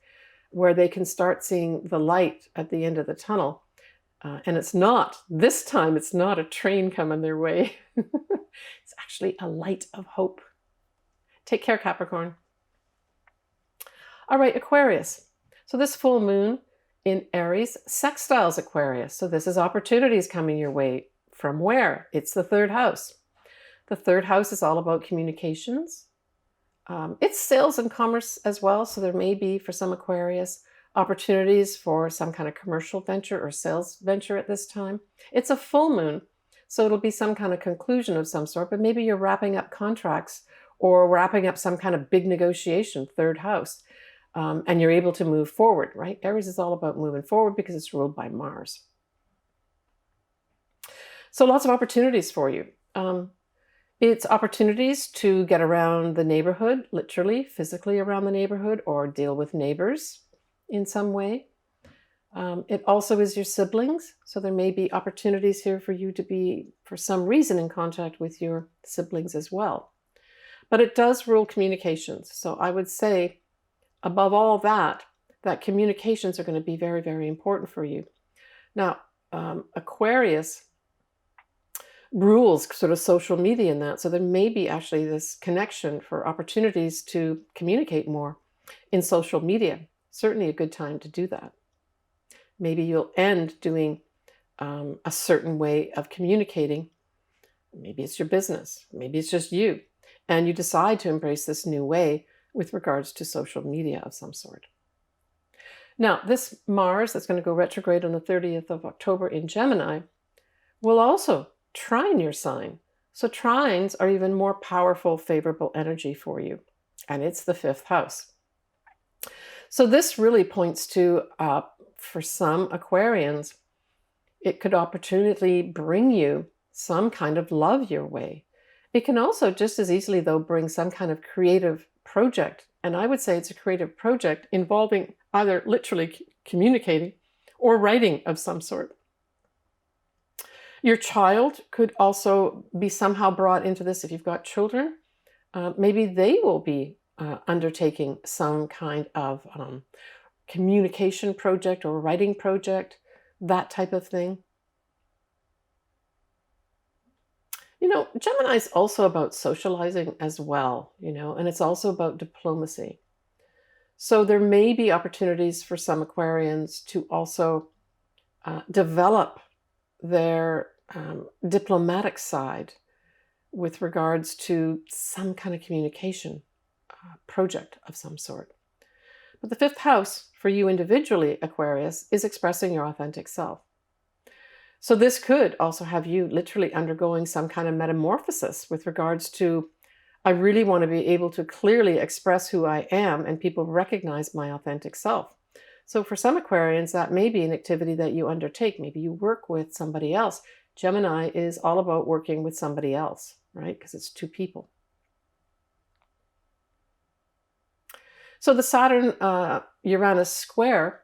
where they can start seeing the light at the end of the tunnel. And it's not, this time, it's not a train coming their way. It's actually a light of hope. Take care, Capricorn. All right, Aquarius. So this full moon in Aries sextiles Aquarius. So this is opportunities coming your way. From where? It's the 3rd house. The 3rd house is all about communications. It's sales and commerce as well. So there may be, for some Aquarius, opportunities for some kind of commercial venture or sales venture at this time. It's a full moon, so it'll be some kind of conclusion of some sort, but maybe you're wrapping up contracts or wrapping up some kind of big negotiation, 3rd house, and you're able to move forward, right? Aries is all about moving forward because it's ruled by Mars. So lots of opportunities for you. It's opportunities to get around the neighborhood, literally, physically around the neighborhood, or deal with neighbors in some way. It also is your siblings. So there may be opportunities here for you to be, for some reason, in contact with your siblings as well. But it does rule communications. So I would say, above all that, that communications are going to be very, very important for you. Now, Aquarius rules sort of social media in that. So there may be actually this connection for opportunities to communicate more in social media. Certainly a good time to do that. Maybe you'll end doing a certain way of communicating. Maybe it's your business. Maybe it's just you. And you decide to embrace this new way with regards to social media of some sort. Now, this Mars that's going to go retrograde on the 30th of October in Gemini will also trine your sign. So trines are even more powerful, favorable energy for you. And it's the 5th house. So this really points to, for some Aquarians, it could opportunity bring you some kind of love your way. It can also just as easily, though, bring some kind of creative project. And I would say it's a creative project involving either literally communicating or writing of some sort. Your child could also be somehow brought into this if you've got children. Maybe they will be undertaking some kind of communication project or writing project, that type of thing. You know, Gemini is also about socializing as well, you know, and it's also about diplomacy. So there may be opportunities for some Aquarians to also develop their diplomatic side with regards to some kind of communication project of some sort. But the 5th house for you individually, Aquarius, is expressing your authentic self. So this could also have you literally undergoing some kind of metamorphosis with regards to, I really want to be able to clearly express who I am and people recognize my authentic self. So for some Aquarians, that may be an activity that you undertake. Maybe you work with somebody else. Gemini is all about working with somebody else, right? Because it's two people. So the Saturn Uranus square,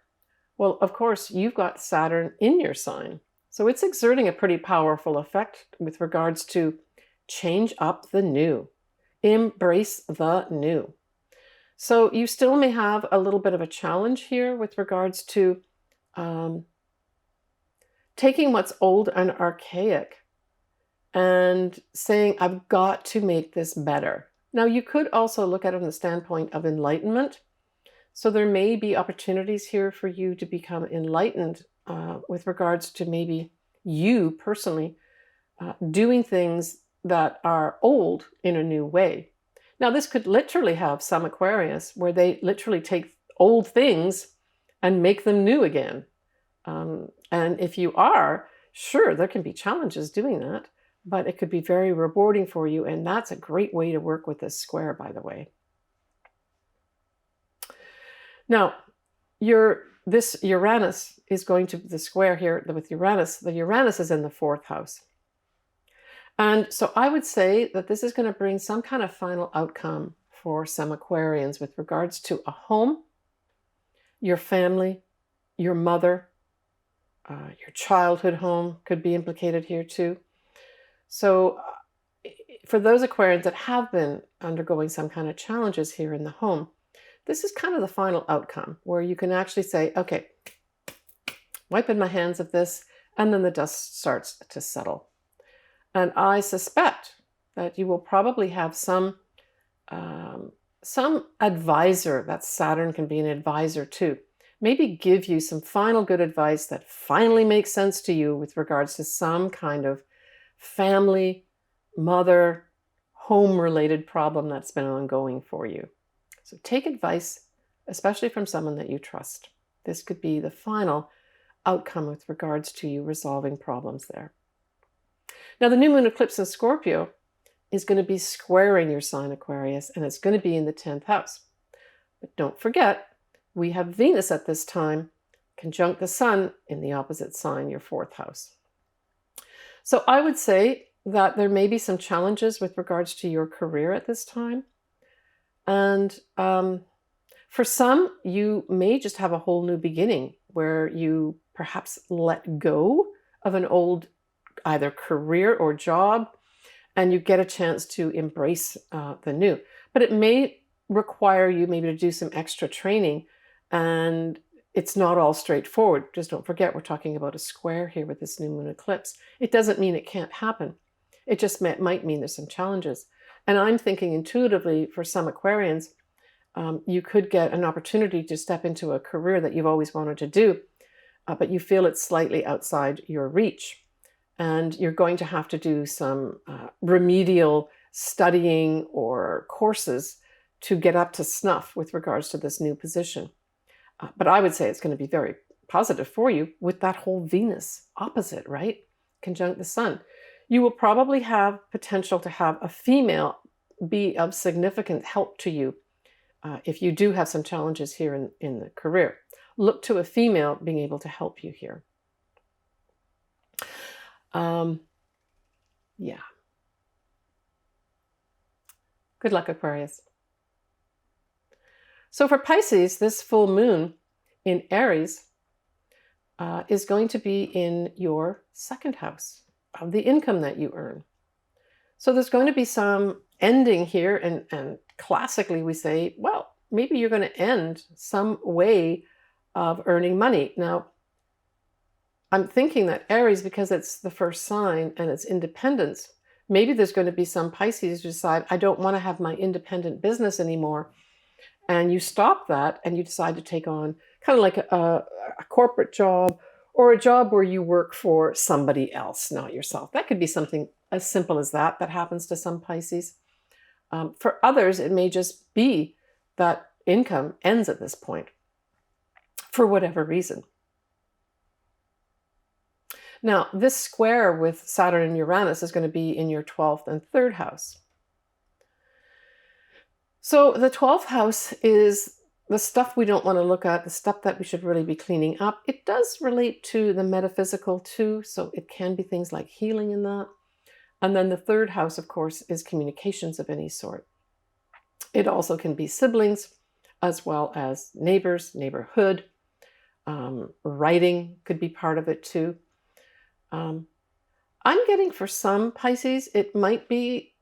well, of course, you've got Saturn in your sign. So it's exerting a pretty powerful effect with regards to change up the new, embrace the new. So you still may have a little bit of a challenge here with regards to taking what's old and archaic and saying, I've got to make this better. Now, you could also look at it from the standpoint of enlightenment. So there may be opportunities here for you to become enlightened with regards to maybe you personally doing things that are old in a new way. Now, this could literally have some Aquarius where they literally take old things and make them new again. And if you are, sure, there can be challenges doing that, but it could be very rewarding for you. And that's a great way to work with this square, by the way. Now, this Uranus is going to, the square here with Uranus, the Uranus is in the 4th house. And so I would say that this is going to bring some kind of final outcome for some Aquarians with regards to a home, your family, your mother, your childhood home could be implicated here too. So for those Aquarians that have been undergoing some kind of challenges here in the home, this is kind of the final outcome where you can actually say, okay, wiping my hands of this, and then the dust starts to settle. And I suspect that you will probably have some advisor, that Saturn can be an advisor too, maybe give you some final good advice that finally makes sense to you with regards to some kind of family, mother, home-related problem that's been ongoing for you. So take advice, especially from someone that you trust. This could be the final outcome with regards to you resolving problems there. Now, the new moon eclipse in Scorpio is going to be squaring your sign, Aquarius, and it's going to be in the 10th house. But don't forget, we have Venus at this time conjunct the sun in the opposite sign, your 4th house. So I would say that there may be some challenges with regards to your career at this time. And for some, you may just have a whole new beginning where you perhaps let go of an old either career or job, and you get a chance to embrace the new. But it may require you maybe to do some extra training and it's not all straightforward. Just don't forget, we're talking about a square here with this new moon eclipse. It doesn't mean it can't happen. It just might mean there's some challenges. And I'm thinking intuitively for some Aquarians, you could get an opportunity to step into a career that you've always wanted to do, but you feel it's slightly outside your reach. And you're going to have to do some remedial studying or courses to get up to snuff with regards to this new position. But I would say it's going to be very positive for you with that whole Venus opposite, right? Conjunct the sun. You will probably have potential to have a female be of significant help to you if you do have some challenges here in the career. Look to a female being able to help you here. Yeah. Good luck, Aquarius. So for Pisces, this full moon in Aries is going to be in your second house of the income that you earn. So there's going to be some ending here, and classically we say, well, maybe you're going to end some way of earning money. Now, I'm thinking that Aries, because it's the first sign and it's independence, maybe there's going to be some Pisces who decide, I don't want to have my independent business anymore. And you stop that and you decide to take on kind of like a corporate job or a job where you work for somebody else, not yourself. That could be something as simple as that happens to some Pisces. For others, it may just be that income ends at this point for whatever reason. Now, this square with Saturn and Uranus is going to be in your 12th and 3rd house. So the 12th house is the stuff we don't want to look at, the stuff that we should really be cleaning up. It does relate to the metaphysical too, so it can be things like healing in that. And then the 3rd house, of course, is communications of any sort. It also can be siblings, as well as neighbors, neighborhood. Writing could be part of it too. I'm getting for some Pisces, it might be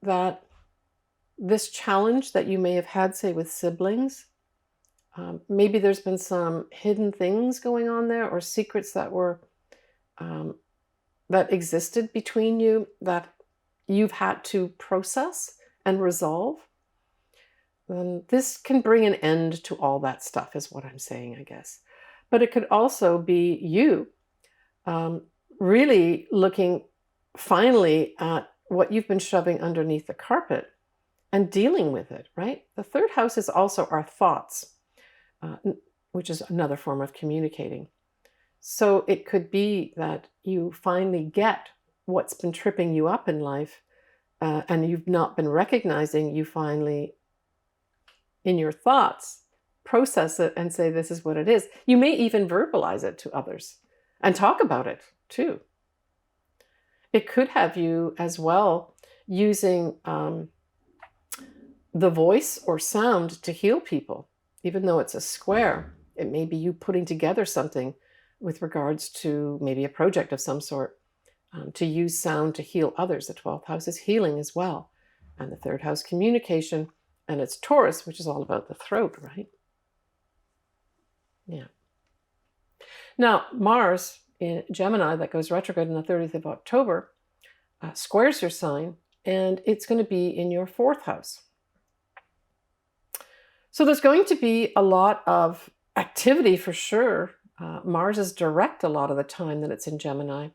that this challenge that you may have had, say, with siblings, maybe there's been some hidden things going on there or secrets that were that existed between you that you've had to process and resolve. This can bring an end to all that stuff is what I'm saying, I guess. But it could also be you really looking finally at what you've been shoving underneath the carpet and dealing with it, right? The 3rd house is also our thoughts, which is another form of communicating. So it could be that you finally get what's been tripping you up in life and you've not been recognizing. You finally, in your thoughts, process it and say, this is what it is. You may even verbalize it to others and talk about it too. It could have you as well using the voice or sound to heal people. Even though it's a square, it may be you putting together something with regards to maybe a project of some sort to use sound to heal others. The 12th house is healing as well. And the 3rd house, communication. And it's Taurus, which is all about the throat, right? Yeah. Now, Mars in Gemini, that goes retrograde on the 30th of October, squares your sign, and it's going to be in your 4th house. So there's going to be a lot of activity for sure. Mars is direct a lot of the time that it's in Gemini.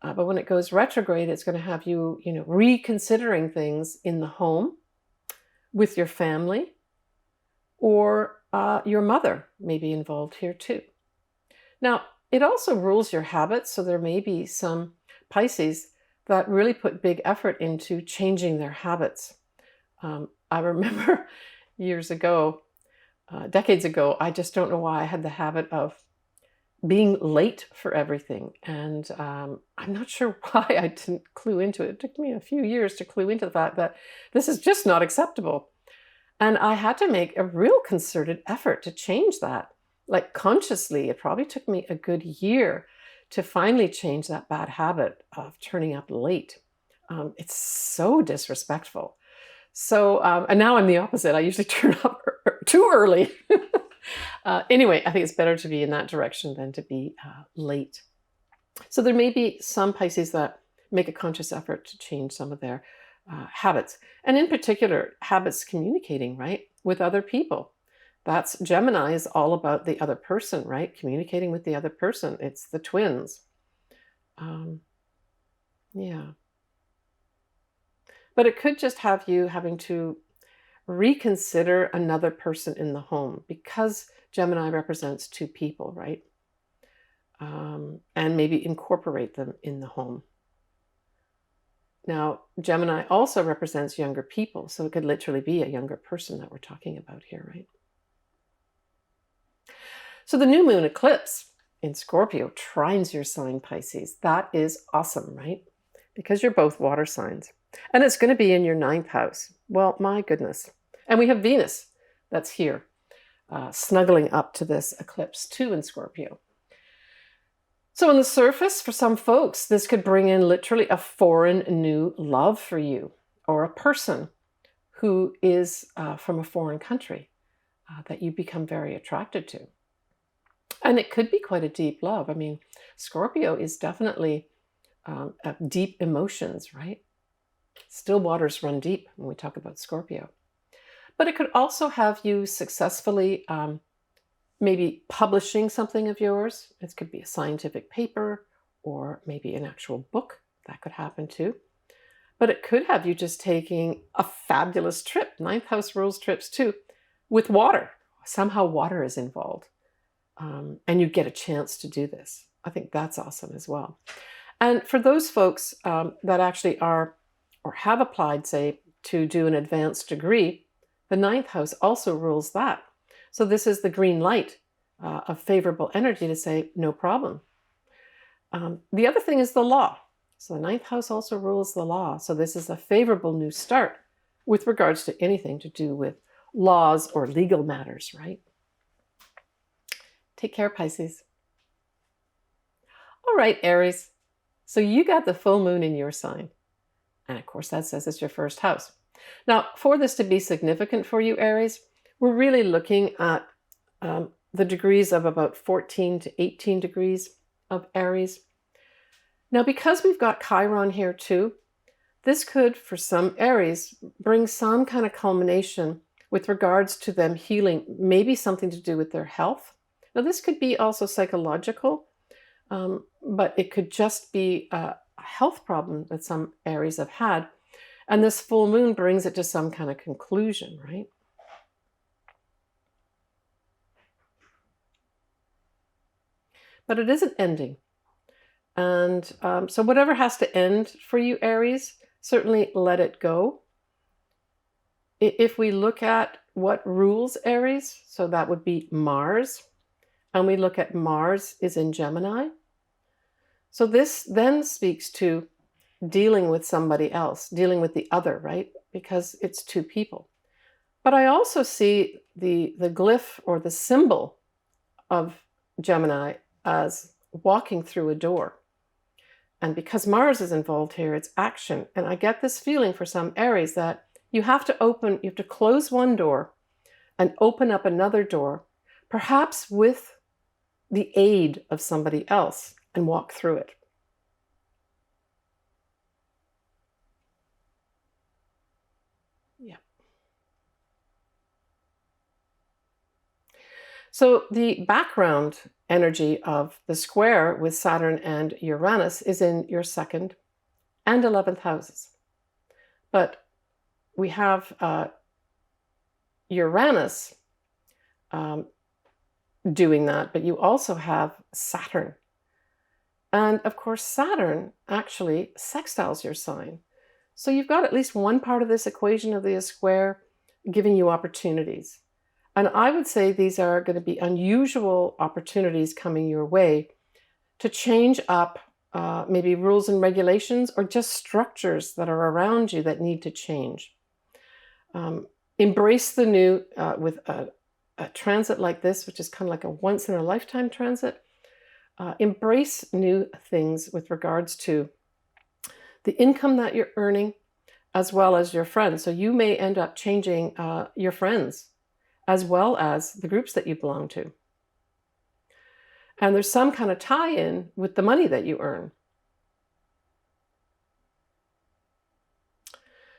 But when it goes retrograde, it's going to have you, reconsidering things in the home, with your family, or your mother may be involved here too. Now, it also rules your habits, so there may be some Pisces that really put big effort into changing their habits. I remember years ago, decades ago, I just don't know why I had the habit of being late for everything. And I'm not sure why I didn't clue into it. It took me a few years to clue into the fact that this is just not acceptable. And I had to make a real concerted effort to change that. Like consciously, it probably took me a good year to finally change that bad habit of turning up late. It's so disrespectful. So, and now I'm the opposite. I usually turn up too early. Anyway, I think it's better to be in that direction than to be late. So there may be some Pisces that make a conscious effort to change some of their habits. And in particular, habits communicating, right, with other people. That's Gemini is all about the other person, right? Communicating with the other person. It's the twins. Yeah. But it could just have you having to reconsider another person in the home because Gemini represents two people, right? And maybe incorporate them in the home. Now, Gemini also represents younger people, so it could literally be a younger person that we're talking about here, right? So the new moon eclipse in Scorpio trines your sign, Pisces. That is awesome, right? Because you're both water signs. And it's going to be in your 9th house. Well, my goodness. And we have Venus that's here, snuggling up to this eclipse too in Scorpio. So on the surface, for some folks, this could bring in literally a foreign new love for you, or a person who is from a foreign country that you become very attracted to. And it could be quite a deep love. I mean, Scorpio is definitely deep emotions, right? Still waters run deep when we talk about Scorpio. But it could also have you successfully maybe publishing something of yours. It could be a scientific paper or maybe an actual book. That could happen too. But it could have you just taking a fabulous trip. 9th house rules trips too, with water. Somehow water is involved. And you get a chance to do this. I think that's awesome as well. And for those folks that actually are or have applied, say, to do an advanced degree, the 9th house also rules that. So this is the green light of favorable energy to say, no problem. The other thing is the law. So the 9th house also rules the law. So this is a favorable new start with regards to anything to do with laws or legal matters, right? Take care, Pisces. All right, Aries. So you got the full moon in your sign. And of course, that says it's your 1st house. Now, for this to be significant for you, Aries, we're really looking at the degrees of about 14 to 18 degrees of Aries. Now, because we've got Chiron here too, this could, for some Aries, bring some kind of culmination with regards to them healing, maybe something to do with their health. Now, this could be also psychological, but it could just be a health problem that some Aries have had. And this full moon brings it to some kind of conclusion, right? But it isn't ending. And so whatever has to end for you, Aries, certainly let it go. If we look at what rules Aries, so that would be Mars, and we look at Mars is in Gemini. So this then speaks to dealing with somebody else, dealing with the other, right? Because it's two people. But I also see the glyph or the symbol of Gemini as walking through a door. And because Mars is involved here, it's action. And I get this feeling for some Aries that you have to close one door and open up another door, perhaps with the aid of somebody else, and walk through it. Yeah. So the background energy of the square with Saturn and Uranus is in your 2nd and 11th houses. But we have Uranus doing that, but you also have Saturn. And of course, Saturn actually sextiles your sign. So you've got at least one part of this equation of the square giving you opportunities. And I would say these are going to be unusual opportunities coming your way to change up maybe rules and regulations or just structures that are around you that need to change. Embrace the new with a transit like this, which is kind of like a once-in-a-lifetime transit. Embrace new things with regards to the income that you're earning as well as your friends. So you may end up changing your friends as well as the groups that you belong to. And there's some kind of tie-in with the money that you earn.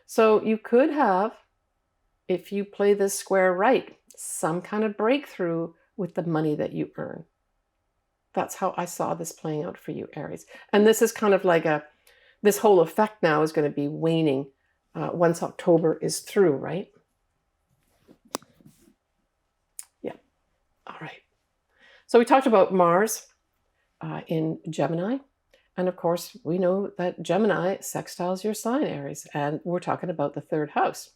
So you could have, if you play this square right, some kind of breakthrough with the money that you earn. That's how I saw this playing out for you, Aries. And this is kind of like this whole effect now is going to be waning once October is through, right? Yeah. All right. So we talked about Mars in Gemini. And of course, we know that Gemini sextiles your sign, Aries. And we're talking about the third house.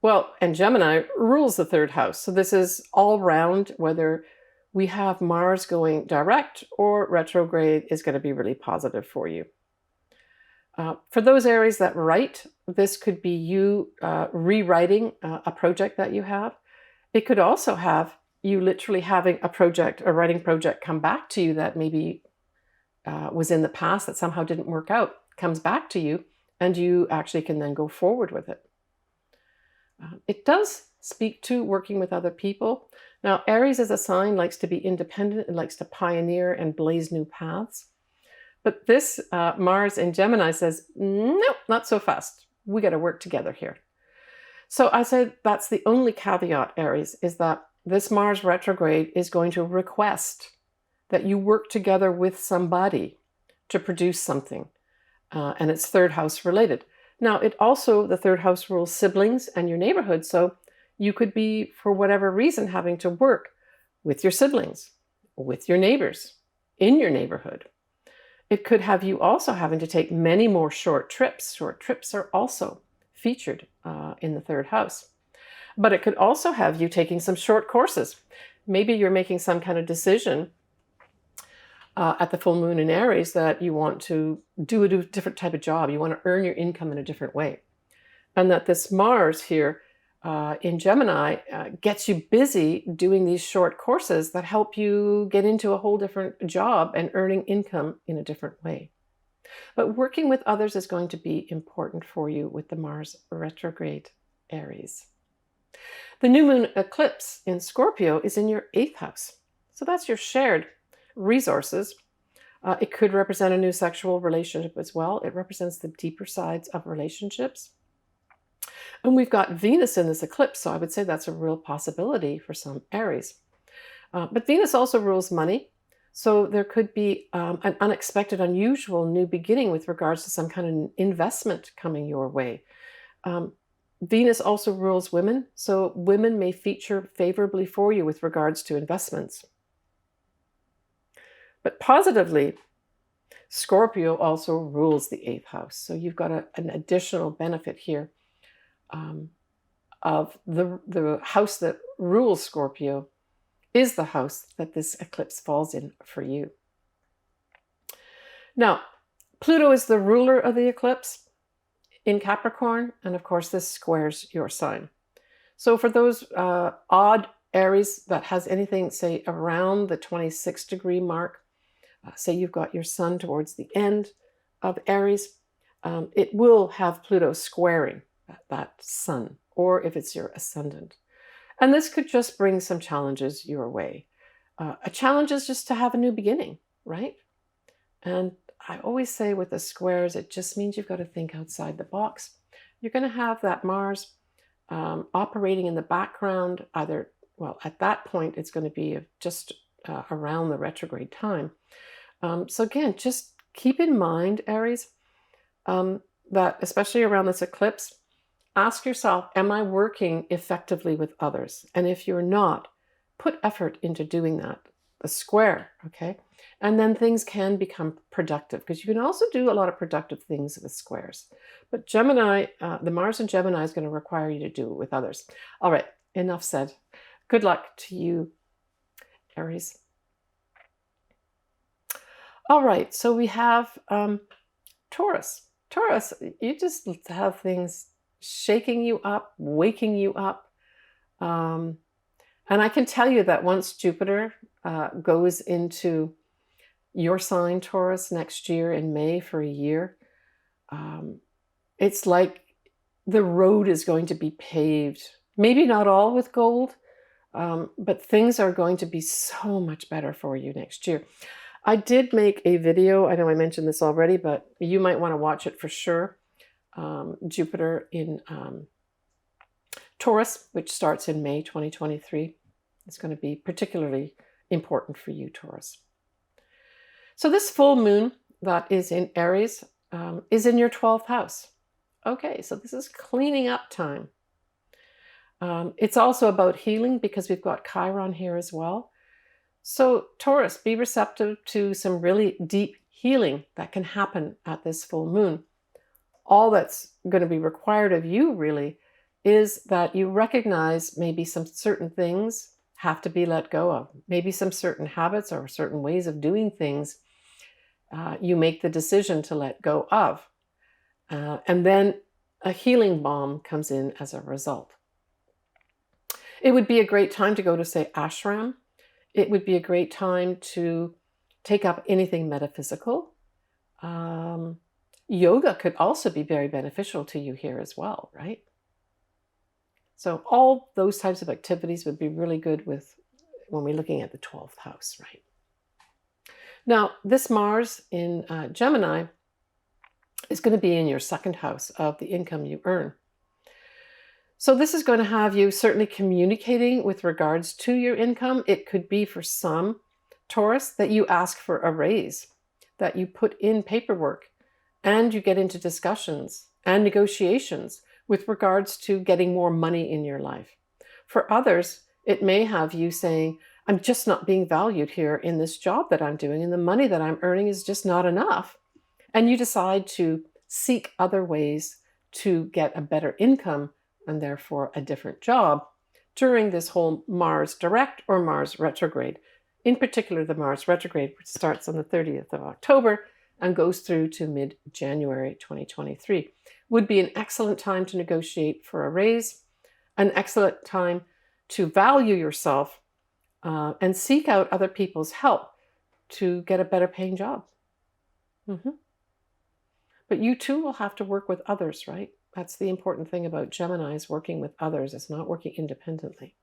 Well, and Gemini rules the third house. So this is all round, whether we have Mars going direct or retrograde is going to be really positive for you. For those Aries that write, this could be you rewriting a project that you have. It could also have you literally having a writing project come back to you that maybe was in the past that somehow didn't work out, comes back to you, and you actually can then go forward with it. It does speak to working with other people. Now, Aries as a sign likes to be independent and likes to pioneer and blaze new paths. But this Mars in Gemini says, nope, not so fast. We got to work together here. So I said that's the only caveat, Aries, is that this Mars retrograde is going to request that you work together with somebody to produce something. And it's third house related. Now, the third house rules siblings and your neighborhood. So you could be, for whatever reason, having to work with your siblings, with your neighbors, in your neighborhood. It could have you also having to take many more short trips. Short trips are also featured in the third house. But it could also have you taking some short courses. Maybe you're making some kind of decision at the full moon in Aries that you want to do a different type of job. You want to earn your income in a different way. And that this Mars here in Gemini gets you busy doing these short courses that help you get into a whole different job and earning income in a different way. But working with others is going to be important for you with the Mars retrograde, Aries. The new moon eclipse in Scorpio is in your 8th house. So that's your shared resources. It could represent a new sexual relationship as well. It represents the deeper sides of relationships. And we've got Venus in this eclipse, so I would say that's a real possibility for some Aries. But Venus also rules money. So there could be an unexpected, unusual new beginning with regards to some kind of investment coming your way. Venus also rules women, so women may feature favorably for you with regards to investments. But positively, Scorpio also rules the 8th house. So you've got an additional benefit here of the house that rules Scorpio is the house that this eclipse falls in for you. Now, Pluto is the ruler of the eclipse in Capricorn, and of course this squares your sign. So for those odd Aries that has anything, say, around the 26 degree mark, say you've got your sun towards the end of Aries, it will have Pluto squaring that sun, or if it's your ascendant. And this could just bring some challenges your way. A challenge is just to have a new beginning, right? And I always say with the squares, it just means you've got to think outside the box. You're going to have that Mars operating in the background, either, well, at that point, it's going to be just around the retrograde time. So again, just keep in mind, Aries, that especially around this eclipse, ask yourself, am I working effectively with others? And if you're not, put effort into doing that. The square, okay? And then things can become productive, because you can also do a lot of productive things with squares. But Gemini, the Mars in Gemini is going to require you to do it with others. All right, enough said. Good luck to you, Aries. All right, so we have Taurus. Taurus, you just have things shaking you up, waking you up. And I can tell you that once Jupiter goes into your sign, Taurus, next year in May for a year, it's like the road is going to be paved. Maybe not all with gold, but things are going to be so much better for you next year. I did make a video. I know I mentioned this already, but you might want to watch it for sure. Jupiter in Taurus, which starts in May 2023. It's going to be particularly important for you, Taurus. So this full moon that is in Aries is in your 12th house. Okay, so this is cleaning up time. It's also about healing because we've got Chiron here as well. So Taurus, be receptive to some really deep healing that can happen at this full moon. All that's going to be required of you really is that you recognize maybe some certain things have to be let go of. Maybe some certain habits or certain ways of doing things you make the decision to let go of. And then a healing balm comes in as a result. It would be a great time to go to, say, ashram. It would be a great time to take up anything metaphysical. Yoga could also be very beneficial to you here as well, right? So all those types of activities would be really good with when we're looking at the 12th house, right? Now, this Mars in Gemini is going to be in your second house of the income you earn. So this is going to have you certainly communicating with regards to your income. It could be for some Taurus that you ask for a raise, that you put in paperwork and you get into discussions and negotiations with regards to getting more money in your life. For others, it may have you saying, I'm just not being valued here in this job that I'm doing, and the money that I'm earning is just not enough. And you decide to seek other ways to get a better income and therefore a different job during this whole Mars direct or Mars retrograde. In particular, the Mars retrograde, which starts on the 30th of October and goes through to mid-January 2023. Would be an excellent time to negotiate for a raise, an excellent time to value yourself and seek out other people's help to get a better paying job. But you too will have to work with others, right? That's the important thing about Gemini, is working with others. It's not working independently.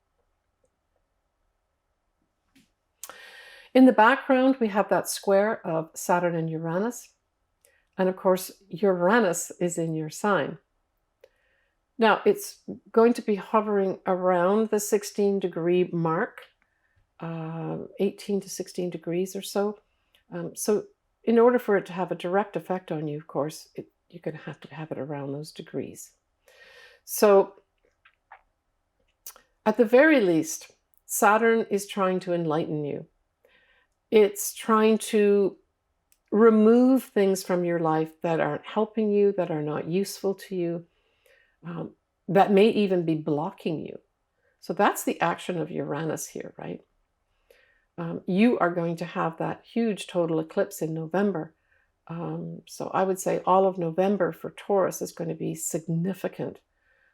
In the background, we have that square of Saturn and Uranus. And of course, Uranus is in your sign. Now, it's going to be hovering around the 16-degree mark, 18 to 16 degrees or so. So in order for it to have a direct effect on you, of course, you're going to have it around those degrees. So at the very least, Saturn is trying to enlighten you. It's trying to remove things from your life that aren't helping you, that are not useful to you, that may even be blocking you. So that's the action of Uranus here, right? You are going to have that huge total eclipse in November. So I would say all of November for Taurus is going to be significant.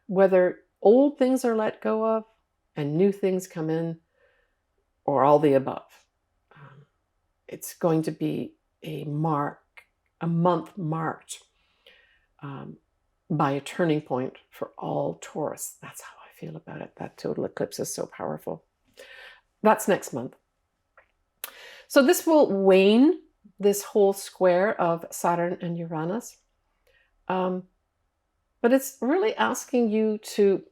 Whether old things are let go of and new things come in, or all the above. It's going to be a month marked by a turning point for all Taurus. That's how I feel about it. That total eclipse is so powerful. That's next month. So this will wane this whole square of Saturn and Uranus. But it's really asking you to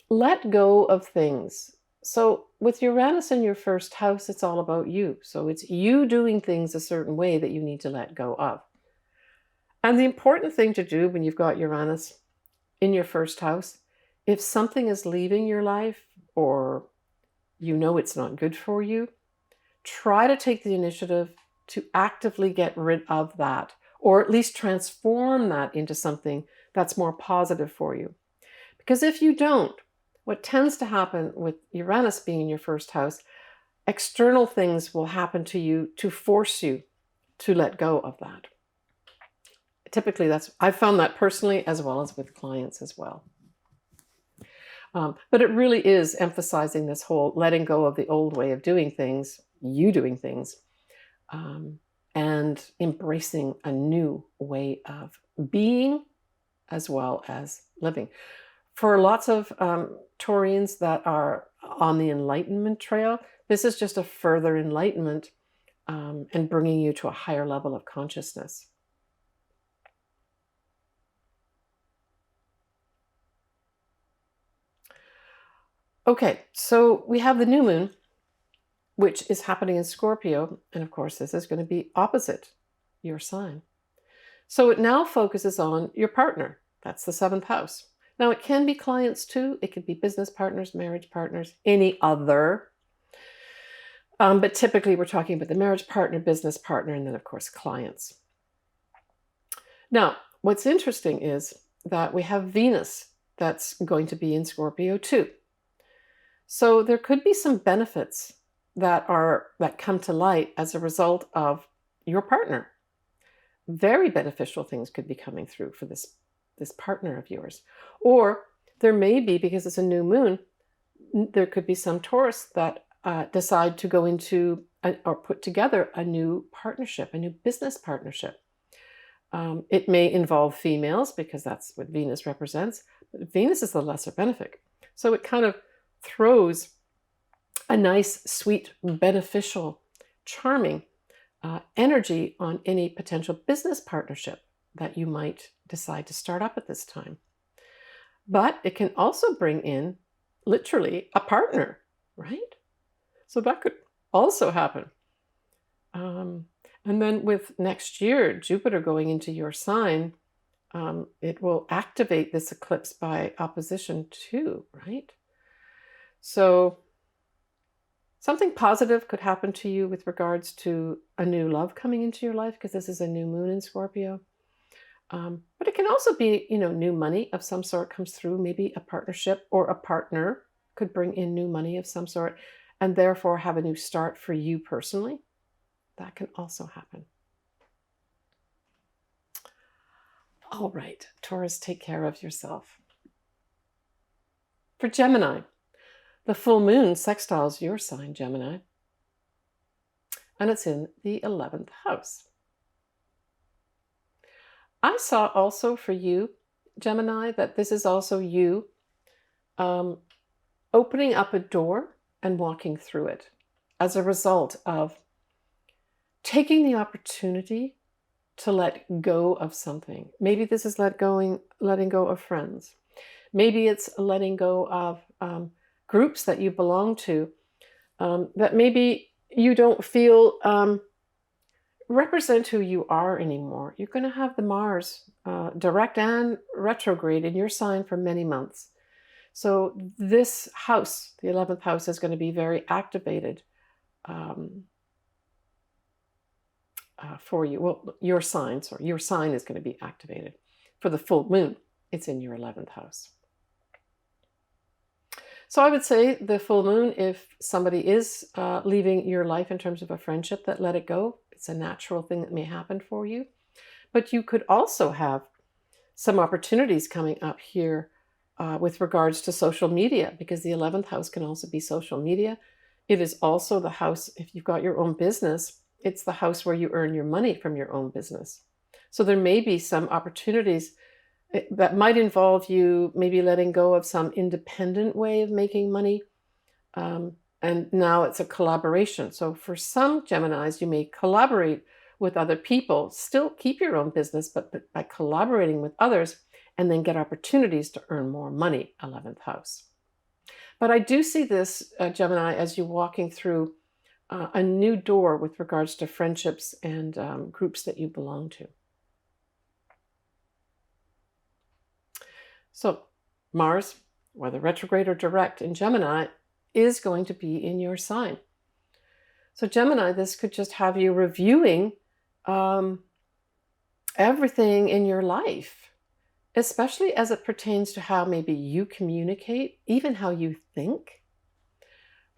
let go of things. So with Uranus in your first house, it's all about you. So it's you doing things a certain way that you need to let go of. And the important thing to do when you've got Uranus in your first house, if something is leaving your life or you know it's not good for you, try to take the initiative to actively get rid of that, or at least transform that into something that's more positive for you. Because if you don't, what tends to happen with Uranus being in your first house, external things will happen to you to force you to let go of that. Typically, I've found that personally as well as with clients as well. But it really is emphasizing this whole letting go of the old way of doing things, you doing things, and embracing a new way of being as well as living. For lots of Taurians that are on the enlightenment trail, this is just a further enlightenment and bringing you to a higher level of consciousness. Okay, so we have the new moon, which is happening in Scorpio. And of course, this is going to be opposite your sign. So it now focuses on your partner. That's the 7th house. Now, it can be clients too. It could be business partners, marriage partners, any other. But typically, we're talking about the marriage partner, business partner, and then, of course, clients. Now, what's interesting is that we have Venus that's going to be in Scorpio too. So there could be some benefits that come to light as a result of your partner. Very beneficial things could be coming through for this partner of yours. Or there may be, because it's a new moon, there could be some Taurus that decide to go into or put together a new partnership, a new business partnership. It may involve females because that's what Venus represents. But Venus is the lesser benefic. So it kind of throws a nice, sweet, beneficial, charming energy on any potential business partnership that you might decide to start up at this time. But it can also bring in literally a partner, right? So that could also happen. And then with next year, Jupiter going into your sign, it will activate this eclipse by opposition too, right? So something positive could happen to you with regards to a new love coming into your life, because this is a new moon in Scorpio. But it can also be, new money of some sort comes through. Maybe a partnership or a partner could bring in new money of some sort and therefore have a new start for you personally. That can also happen. All right, Taurus, take care of yourself. For Gemini, the full moon sextiles your sign, Gemini, and it's in the 11th house. I saw also for you, Gemini, that this is also you opening up a door and walking through it as a result of taking the opportunity to let go of something. Maybe this is letting go of friends. Maybe it's letting go of groups that you belong to that maybe you don't feel represent who you are anymore. You're going to have the Mars direct and retrograde in your sign for many months. So this house, the 11th house, is going to be very activated for you. Well, your sign is going to be activated for the full moon. It's in your 11th house. So I would say the full moon, if somebody is leaving your life in terms of a friendship, that let it go. It's a natural thing that may happen for you. But you could also have some opportunities coming up here with regards to social media, because the 11th house can also be social media. It is also the house, if you've got your own business, it's the house where you earn your money from your own business. So there may be some opportunities that might involve you maybe letting go of some independent way of making money. And now it's a collaboration. So for some Geminis, you may collaborate with other people, still keep your own business, but by collaborating with others, and then get opportunities to earn more money, 11th house. But I do see this, Gemini, as you walking through a new door with regards to friendships and groups that you belong to. So Mars, whether retrograde or direct in Gemini, is going to be in your sign. So Gemini, this could just have you reviewing everything in your life, especially as it pertains to how maybe you communicate, even how you think,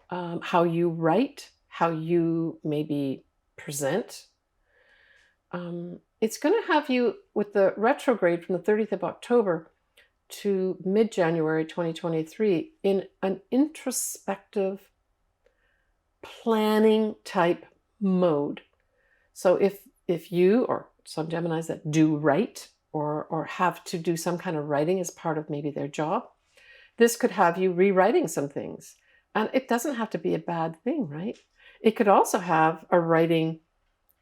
how you write, how you maybe present. It's going to have you, with the retrograde from the 30th of October to mid-January 2023, in an introspective planning type mode. So if you, or some Geminis that do write or have to do some kind of writing as part of maybe their job, this could have you rewriting some things. And it doesn't have to be a bad thing, right? It could also have a writing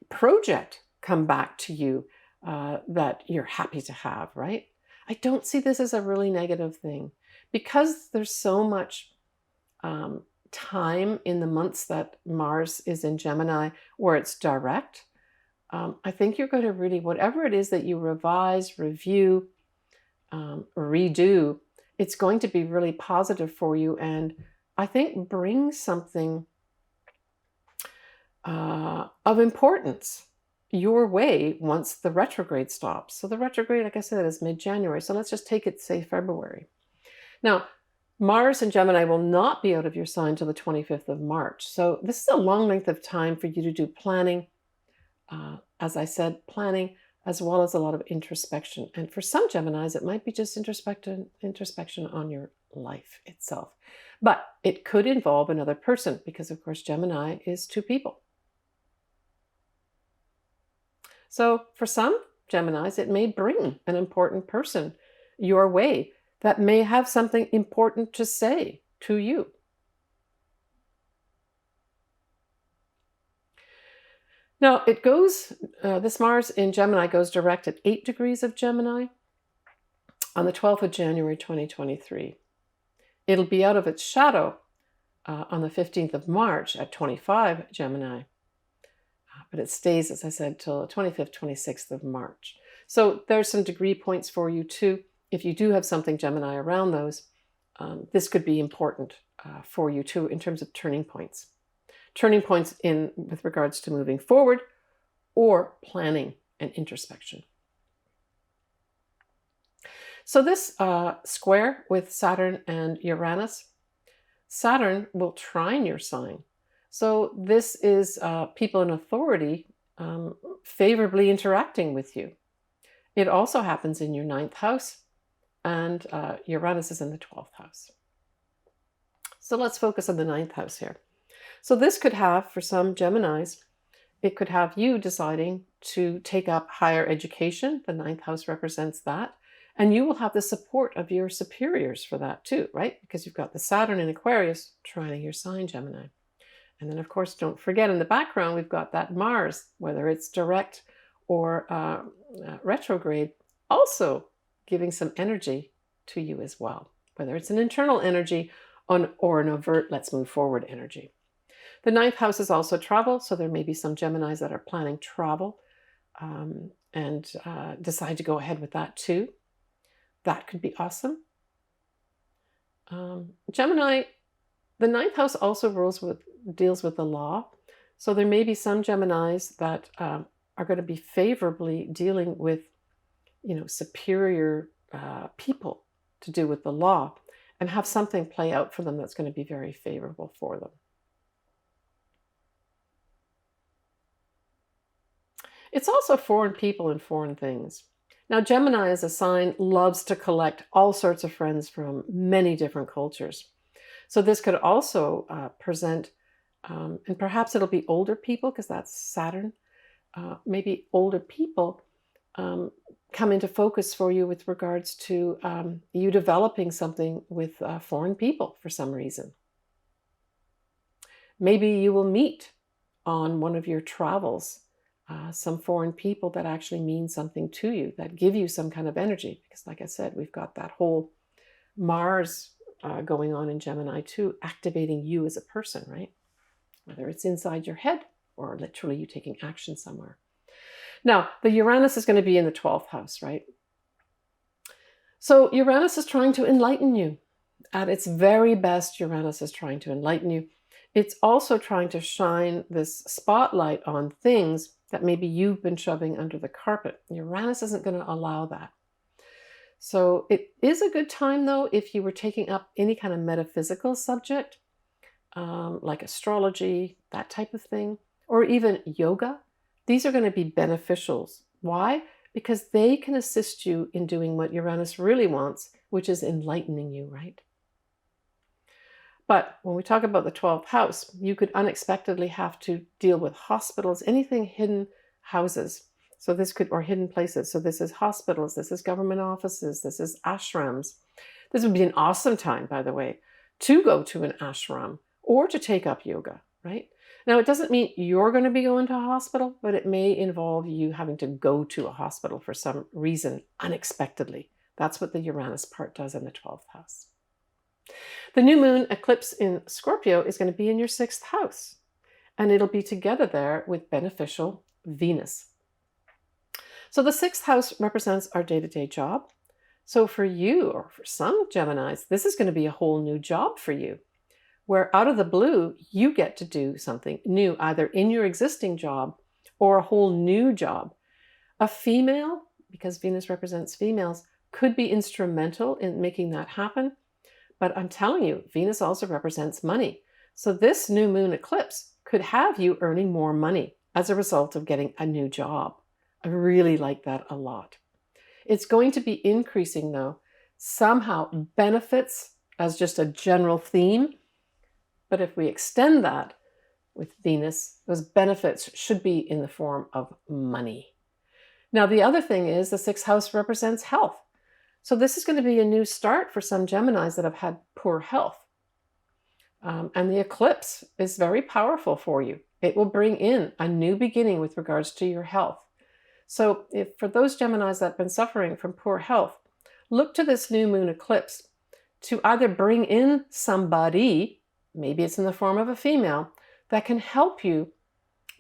project come back to you that you're happy to have, right? I don't see this as a really negative thing because there's so much time in the months that Mars is in Gemini where it's direct. I think you're going to really, whatever it is that you revise, review, redo, it's going to be really positive for you, and I think bring something of importance your way once the retrograde stops. So the retrograde, like I said, is mid-January. So let's just take it, say, February. Now, Mars and Gemini will not be out of your sign till the 25th of March. So this is a long length of time for you to do planning. As I said, planning as well as a lot of introspection. And for some Geminis, it might be just introspection on your life itself. But it could involve another person because, of course, Gemini is two people. So for some Geminis, it may bring an important person your way that may have something important to say to you. Now, it goes, this Mars in Gemini goes direct at 8 degrees of Gemini on the 12th of January, 2023. It'll be out of its shadow on the 15th of March at 25 Gemini. But it stays, as I said, till the 25th, 26th of March. So there's some degree points for you too. If you do have something Gemini around those, this could be important for you too in terms of turning points. Turning points in with regards to moving forward or planning and introspection. So this square with Saturn and Uranus, Saturn will trine your sign. So this is people in authority favorably interacting with you. It also happens in your 9th house, and Uranus is in the 12th house. So let's focus on the 9th house here. So this could have, for some Geminis, it could have you deciding to take up higher education. The 9th house represents that. And you will have the support of your superiors for that too, right? Because you've got the Saturn in Aquarius trining your sign, Gemini. And then, of course, don't forget in the background, we've got that Mars, whether it's direct or retrograde, also giving some energy to you as well, whether it's an internal energy or an overt, let's move forward energy. The 9th house is also travel, so there may be some Geminis that are planning travel and decide to go ahead with that too. That could be awesome. Gemini, the 9th house also deals with the law. So there may be some Geminis that are going to be favorably dealing with, superior people to do with the law and have something play out for them that's going to be very favorable for them. It's also foreign people and foreign things. Now, Gemini as a sign loves to collect all sorts of friends from many different cultures. So this could also present, and perhaps it'll be older people because that's Saturn. Maybe older people come into focus for you with regards to you developing something with foreign people for some reason. Maybe you will meet on one of your travels some foreign people that actually mean something to you, that give you some kind of energy. Because like I said, we've got that whole Mars going on in Gemini too, activating you as a person, right? Whether it's inside your head or literally you taking action somewhere. Now, the Uranus is going to be in the 12th house, right? So Uranus is trying to enlighten you. At its very best, Uranus is trying to enlighten you. It's also trying to shine this spotlight on things that maybe you've been shoving under the carpet. Uranus isn't going to allow that. So it is a good time, though, if you were taking up any kind of metaphysical subject, like astrology, that type of thing, or even yoga. These are going to be beneficials. Why? Because they can assist you in doing what Uranus really wants, which is enlightening you, right? But when we talk about the 12th house, you could unexpectedly have to deal with hospitals, anything hidden houses. So this could, or hidden places. So this is hospitals, this is government offices, this is ashrams. This would be an awesome time, by the way, to go to an ashram or to take up yoga, right? Now, it doesn't mean you're going to be going to a hospital, but it may involve you having to go to a hospital for some reason unexpectedly. That's what the Uranus part does in the 12th house. The new moon eclipse in Scorpio is going to be in your 6th house, and it'll be together there with beneficial Venus. So the 6th house represents our day-to-day job. So for you, or for some Geminis, this is going to be a whole new job for you, where out of the blue, you get to do something new, either in your existing job or a whole new job. A female, because Venus represents females, could be instrumental in making that happen. But I'm telling you, Venus also represents money. So this new moon eclipse could have you earning more money as a result of getting a new job. I really like that a lot. It's going to be increasing, though, somehow benefits as just a general theme. But if we extend that with Venus, those benefits should be in the form of money. Now, the other thing is the 6th house represents health. So this is going to be a new start for some Geminis that have had poor health. And the eclipse is very powerful for you. It will bring in a new beginning with regards to your health. So if for those Geminis that have been suffering from poor health, look to this new moon eclipse to either bring in somebody, maybe it's in the form of a female, that can help you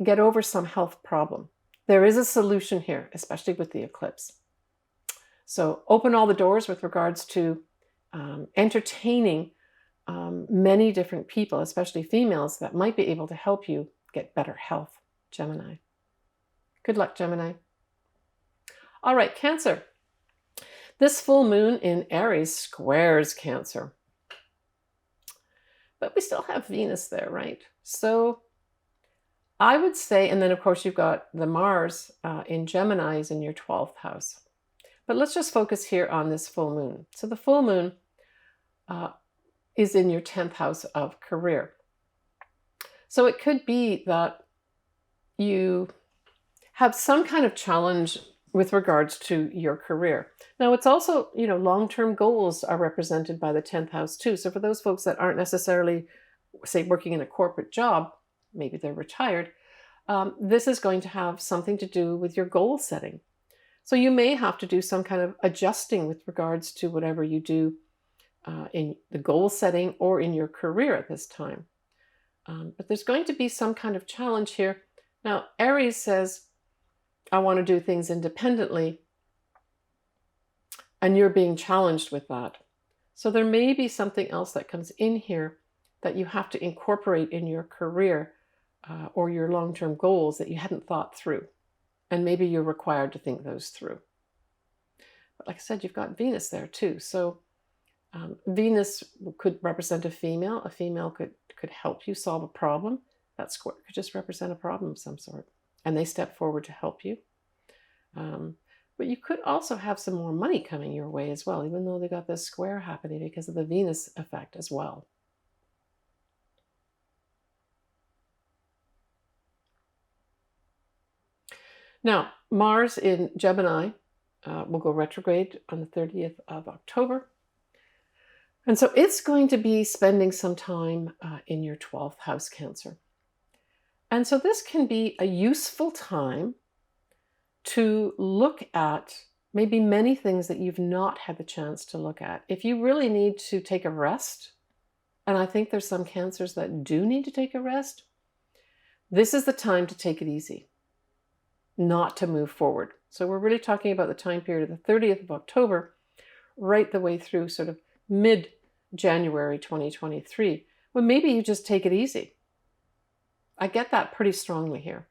get over some health problem. There is a solution here, especially with the eclipse. So open all the doors with regards to entertaining many different people, especially females, that might be able to help you get better health, Gemini. Good luck, Gemini. All right, Cancer. This full moon in Aries squares Cancer. But we still have Venus there, right? So I would say, and then of course you've got the Mars in Gemini is in your 12th house. But let's just focus here on this full moon. So the full moon is in your 10th house of career. So it could be that you have some kind of challenge with regards to your career. Now, it's also, long-term goals are represented by the 10th house too. So for those folks that aren't necessarily, say, working in a corporate job, maybe they're retired, this is going to have something to do with your goal setting. So you may have to do some kind of adjusting with regards to whatever you do in the goal setting or in your career at this time. But there's going to be some kind of challenge here. Now, Aries says, I want to do things independently, and you're being challenged with that. So there may be something else that comes in here that you have to incorporate in your career or your long-term goals that you hadn't thought through. And maybe you're required to think those through. But like I said, you've got Venus there too. So Venus could represent a female. A female could help you solve a problem. That square could just represent a problem of some sort. And they step forward to help you. But you could also have some more money coming your way as well, even though they got this square happening because of the Venus effect as well. Now, Mars in Gemini will go retrograde on the 30th of October. And so it's going to be spending some time in your 12th house, Cancer. And so this can be a useful time to look at maybe many things that you've not had the chance to look at. If you really need to take a rest, and I think there's some Cancers that do need to take a rest, this is the time to take it easy, not to move forward. So we're really talking about the time period of the 30th of October, right the way through sort of mid-January 2023, when maybe you just take it easy. I get that pretty strongly here.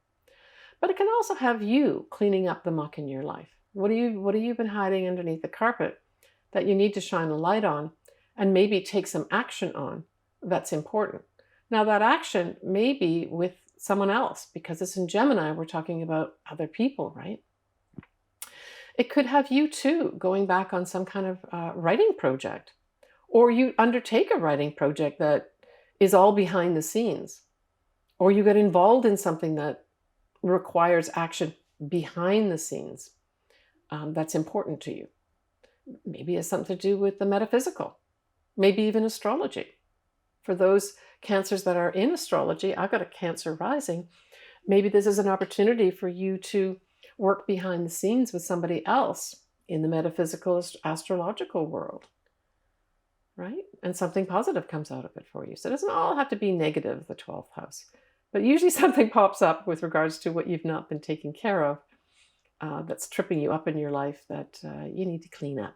But it can also have you cleaning up the muck in your life. What have you been hiding underneath the carpet that you need to shine a light on and maybe take some action on that's important? Now that action may be with someone else, because it's in Gemini, we're talking about other people, right? It could have you too going back on some kind of writing project, or you undertake a writing project that is all behind the scenes, or you get involved in something that requires action behind the scenes that's important to you. Maybe it has something to do with the metaphysical, maybe even astrology. For those Cancers that are in astrology, I've got a Cancer rising. Maybe this is an opportunity for you to work behind the scenes with somebody else in the metaphysical astrological world, right? And something positive comes out of it for you. So it doesn't all have to be negative, the 12th house. But usually something pops up with regards to what you've not been taking care of that's tripping you up in your life that you need to clean up.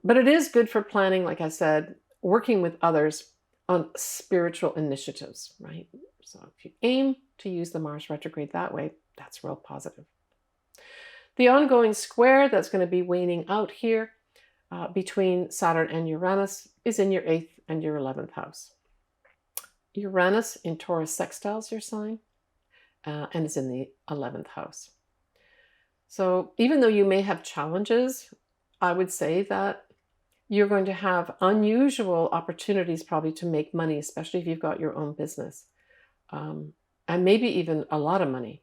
But it is good for planning, like I said, working with others on spiritual initiatives, right? So if you aim to use the Mars retrograde that way, that's real positive. The ongoing square that's going to be waning out here between Saturn and Uranus is in your 8th and your 11th house. Uranus in Taurus sextiles your sign and is in the 11th house. So even though you may have challenges, I would say that you're going to have unusual opportunities probably to make money, especially if you've got your own business. And maybe even a lot of money,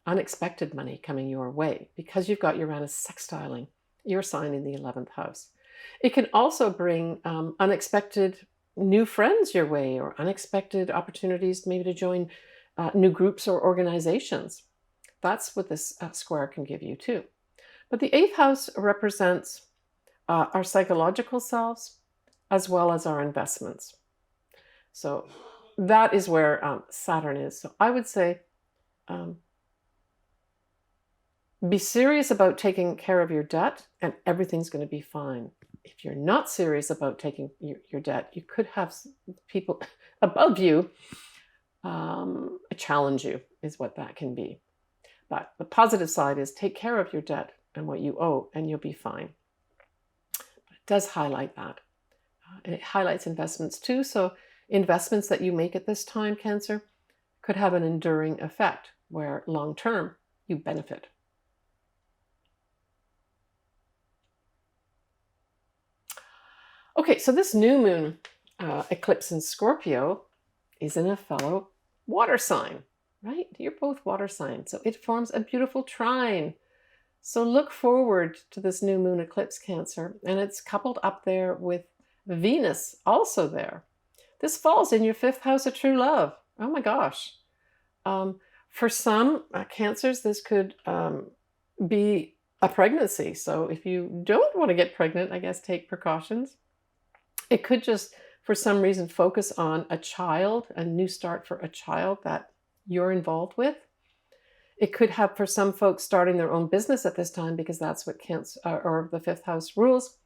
unexpected money coming your way because you've got Uranus sextiling your sign in the 11th house. It can also bring unexpected new friends your way or unexpected opportunities maybe to join new groups or organizations. That's what this square can give you too. But the 8th house represents our psychological selves as well as our investments. So that is where Saturn is. So I would say be serious about taking care of your debt and everything's going to be fine. If you're not serious about taking your debt, you could have people above you challenge you, is what that can be. But the positive side is take care of your debt and what you owe, and you'll be fine. But it does highlight that. And it highlights investments too. So investments that you make at this time, Cancer, could have an enduring effect where long-term you benefit. Okay, so this new moon eclipse in Scorpio is in a fellow water sign, right? You're both water signs, so it forms a beautiful trine. So look forward to this new moon eclipse, Cancer, and it's coupled up there with Venus also there. This falls in your 5th house of true love. Oh my gosh. For some Cancers, this could be a pregnancy. So if you don't want to get pregnant, I guess take precautions. It could just, for some reason, focus on a child, a new start for a child that you're involved with. It could have, for some folks, starting their own business at this time because that's what Cancer or the 5th house rules.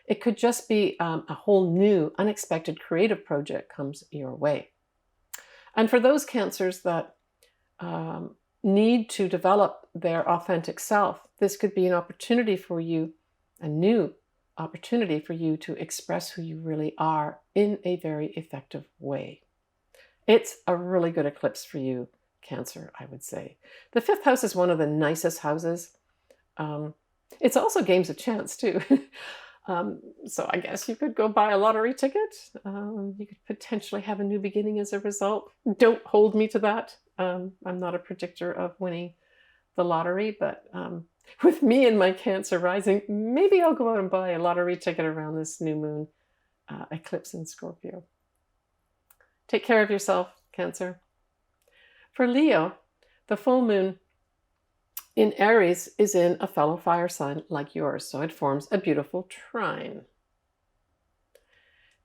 It could just be a whole new, unexpected creative project comes your way. And for those Cancers that need to develop their authentic self, this could be an opportunity for you, a new opportunity for you to express who you really are in a very effective way. It's a really good eclipse for you, Cancer, I would say. The 5th house is one of the nicest houses. It's also games of chance too. So I guess you could go buy a lottery ticket. You could potentially have a new beginning as a result. Don't hold me to that. I'm not a predictor of winning the lottery, but with me and my Cancer rising, maybe I'll go out and buy a lottery ticket around this new moon eclipse in Scorpio. Take care of yourself, Cancer. For Leo, the full moon in Aries is in a fellow fire sign like yours, so it forms a beautiful trine.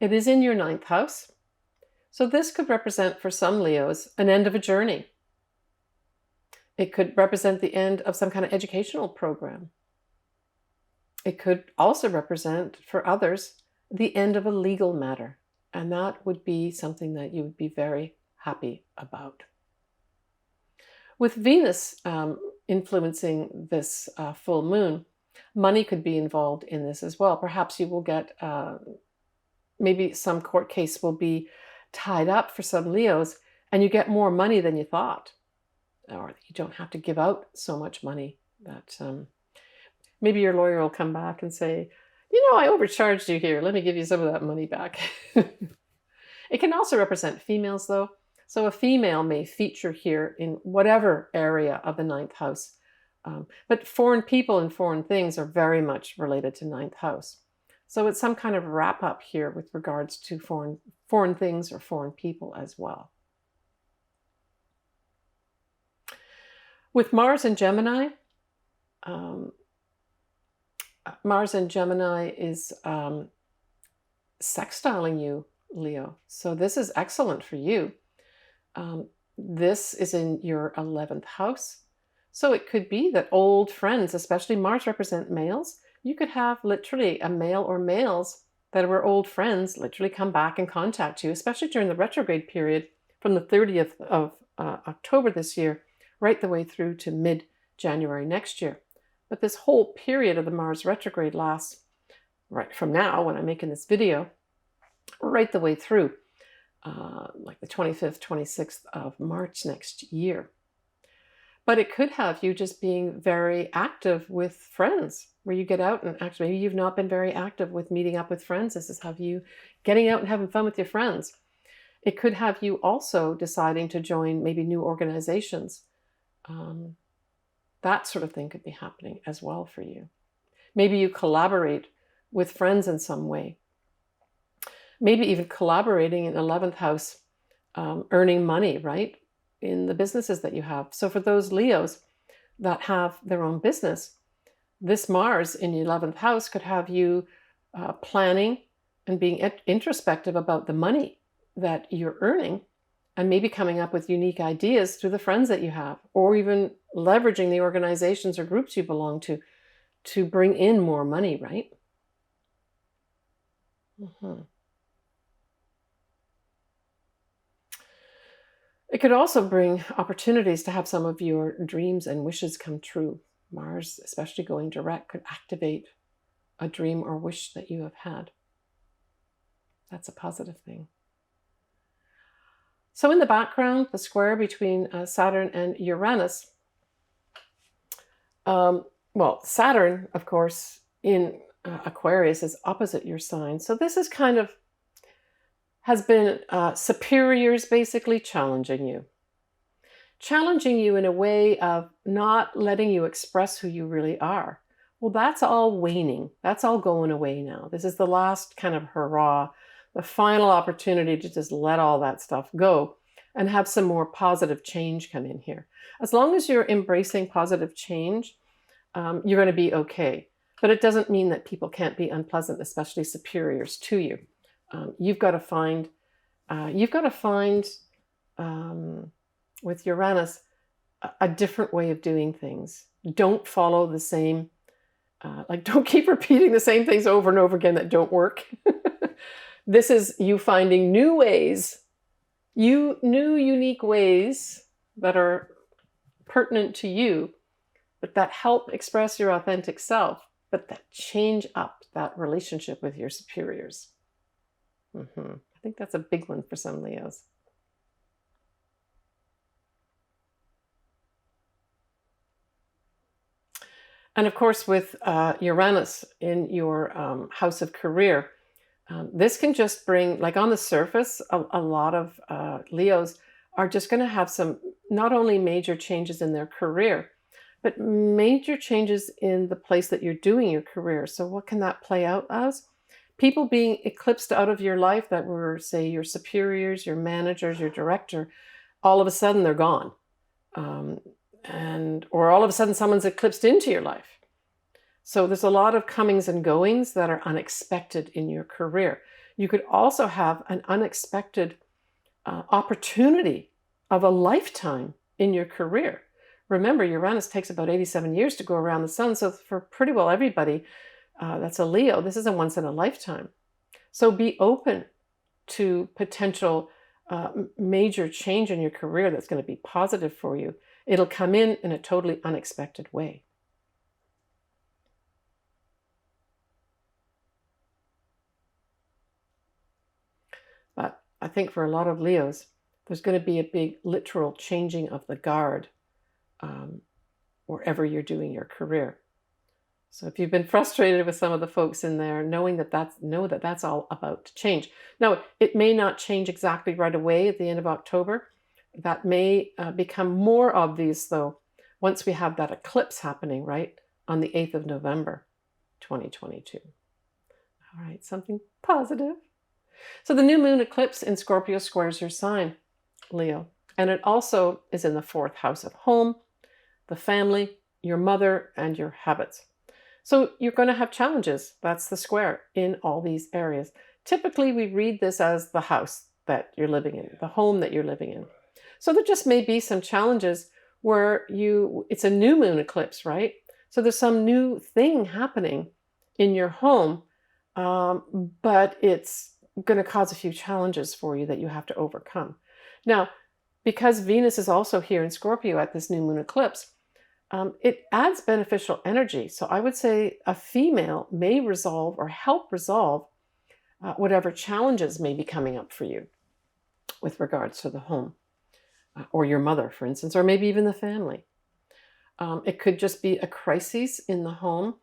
It is in your 9th house, so this could represent for some Leos an end of a journey. It could represent the end of some kind of educational program. It could also represent for others the end of a legal matter, and that would be something that you would be very happy about. With Venus influencing this full moon, money could be involved in this as well. Perhaps you will get, maybe some court case will be tied up for some Leos and you get more money than you thought. Or you don't have to give out so much money that maybe your lawyer will come back and say, you know, I overcharged you here. Let me give you some of that money back. It can also represent females though. So a female may feature here in whatever area of the 9th house But foreign people and foreign things are very much related to ninth house. So it's some kind of wrap up here with regards to foreign things or foreign people as well. With Mars and Gemini, Mars and Gemini is sextiling you, Leo. So this is excellent for you. This is in your 11th house. So it could be that old friends, especially Mars represent males, you could have literally a male or males that were old friends literally come back and contact you, especially during the retrograde period from the 30th of October this year, right the way through to mid-January next year. But this whole period of the Mars retrograde lasts right from now, when I'm making this video, right the way through, like the 25th, 26th of March next year. But it could have you just being very active with friends, where you get out and actually maybe you've not been very active with meeting up with friends. This is have you getting out and having fun with your friends. It could have you also deciding to join maybe new organizations. That sort of thing could be happening as well for you. Maybe you collaborate with friends in some way. Maybe even collaborating in 11th house, earning money, right? In the businesses that you have. So for those Leos that have their own business, this Mars in the 11th house could have you planning and being introspective about the money that you're earning, and maybe coming up with unique ideas through the friends that you have, or even leveraging the organizations or groups you belong to bring in more money, right? It could also bring opportunities to have some of your dreams and wishes come true. Mars, especially going direct, could activate a dream or wish that you have had. That's a positive thing. So in the background, the square between Saturn and Uranus. Well, Saturn, of course, in Aquarius is opposite your sign. So this is kind of has been superiors basically challenging you. Challenging you in a way of not letting you express who you really are. Well, that's all waning. That's all going away now. This is the last kind of hurrah, the final opportunity to just let all that stuff go and have some more positive change come in here. As long as you're embracing positive change, you're going to be okay. But it doesn't mean that people can't be unpleasant, especially superiors to you. You've got to find with Uranus a different way of doing things. Don't follow the same, don't keep repeating the same things over and over again that don't work. This is you finding new ways, new unique ways that are pertinent to you, but that help express your authentic self, but that change up that relationship with your superiors. I think that's a big one for some Leos. And of course, with Uranus in your house of career, this can just bring, like on the surface, a lot of Leos are just going to have some, not only major changes in their career, but major changes in the place that you're doing your career. So what can that play out as? People being eclipsed out of your life that were, say, your superiors, your managers, your director, all of a sudden they're gone. Or all of a sudden someone's eclipsed into your life. So there's a lot of comings and goings that are unexpected in your career. You could also have an unexpected opportunity of a lifetime in your career. Remember, Uranus takes about 87 years to go around the sun. So for pretty well everybody that's a Leo, this is a once in a lifetime. So be open to potential major change in your career that's going to be positive for you. It'll come in a totally unexpected way. But I think for a lot of Leos, there's going to be a big literal changing of the guard wherever you're doing your career. So if you've been frustrated with some of the folks in there, know that that's all about to change. Now, it may not change exactly right away at the end of October. That may become more obvious, though, once we have that eclipse happening, right, on the 8th of November, 2022. All right, something positive. So the new moon eclipse in Scorpio squares your sign, Leo. And it also is in the 4th house of home, the family, your mother, and your habits. So you're going to have challenges. That's the square in all these areas. Typically, we read this as the house that you're living in, the home that you're living in. So there just may be some challenges where it's a new moon eclipse, right? So there's some new thing happening in your home, but it's going to cause a few challenges for you that you have to overcome. Now, because Venus is also here in Scorpio at this new moon eclipse, it adds beneficial energy. So I would say a female may resolve or help resolve whatever challenges may be coming up for you with regards to the home or your mother, for instance, or maybe even the family. It could just be a crisis in the home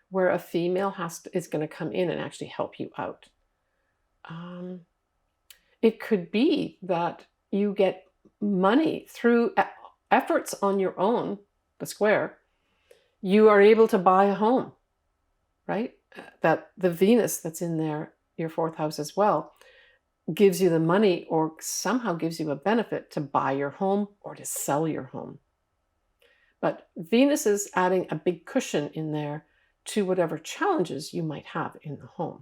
where a female is going to come in and actually help you out. It could be that you get money through efforts on your own, the square. You are able to buy a home, right? That the Venus that's in there, your 4th house as well, gives you the money or somehow gives you a benefit to buy your home or to sell your home. But Venus is adding a big cushion in there to whatever challenges you might have in the home.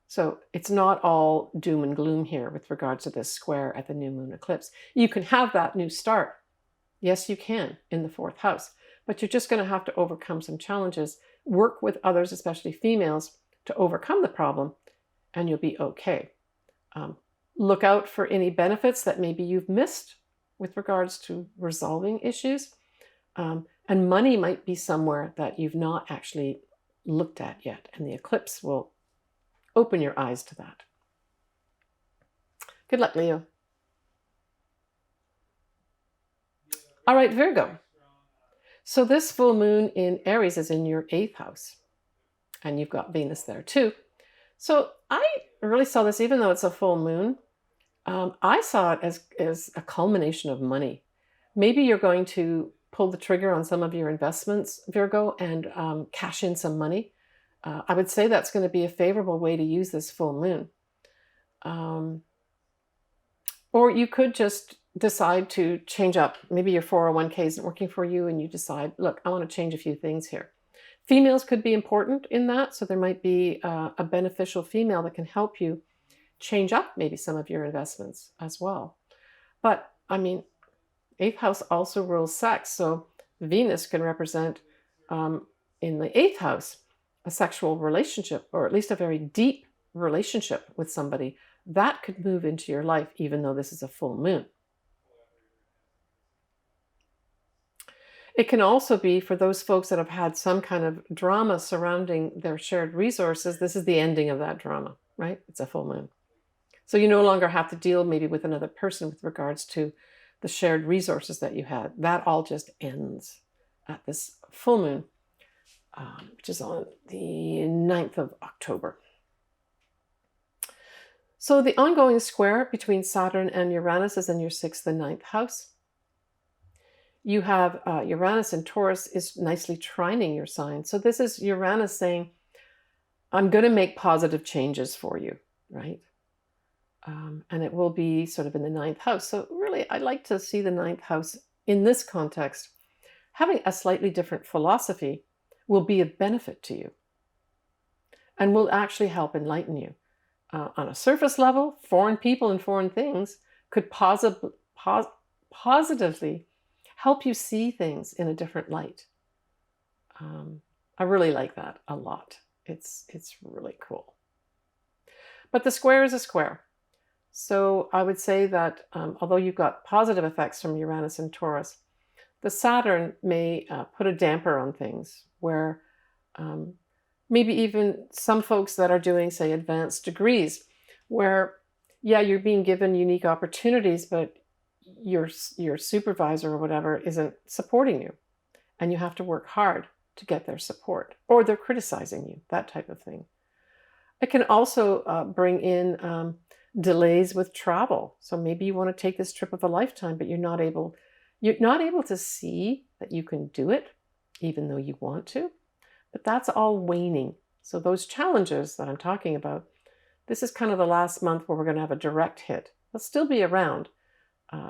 So it's not all doom and gloom here with regards to this square at the new moon eclipse. You can have that new start. Yes, you can in the 4th house, but you're just going to have to overcome some challenges, work with others, especially females, to overcome the problem, and you'll be okay. Look out for any benefits that maybe you've missed with regards to resolving issues. And money might be somewhere that you've not actually looked at yet, and the eclipse will open your eyes to that. Good luck, Leo. All right, Virgo. So this full moon in Aries is in your 8th house, and you've got Venus there too. So I really saw this, even though it's a full moon, I saw it as a culmination of money. Maybe you're going to pull the trigger on some of your investments, Virgo, and cash in some money. I would say that's going to be a favorable way to use this full moon. Or you could just decide to change up. Maybe your 401k isn't working for you and you decide, look, I want to change a few things here. Females could be important in that. So there might be a beneficial female that can help you change up maybe some of your investments as well. But I mean, 8th house also rules sex. So Venus can represent in the 8th house a sexual relationship, or at least a very deep relationship with somebody that could move into your life, even though this is a full moon. It can also be for those folks that have had some kind of drama surrounding their shared resources. This is the ending of that drama, right? It's a full moon. So you no longer have to deal maybe with another person with regards to the shared resources that you had. That all just ends at this full moon, which is on the 9th of October. So the ongoing square between Saturn and Uranus is in your 6th and 9th house. You have Uranus in Taurus is nicely trining your sign. So this is Uranus saying, I'm going to make positive changes for you, right? And it will be sort of in the 9th house. So really, I like to see the 9th house in this context. Having a slightly different philosophy will be a benefit to you and will actually help enlighten you. On a surface level, foreign people and foreign things could positively help you see things in a different light. I really like that a lot. It's really cool. But the square is a square. So I would say that although you've got positive effects from Uranus and Taurus, the Saturn may put a damper on things where maybe even some folks that are doing, say, advanced degrees, where, yeah, you're being given unique opportunities, but your supervisor or whatever isn't supporting you. And you have to work hard to get their support, or they're criticizing you, that type of thing. It can also bring in delays with travel. So maybe you want to take this trip of a lifetime, but you're not able, You're not able to see that you can do it, even though you want to, but that's all waning. So those challenges that I'm talking about, this is kind of the last month where we're going to have a direct hit. They'll still be around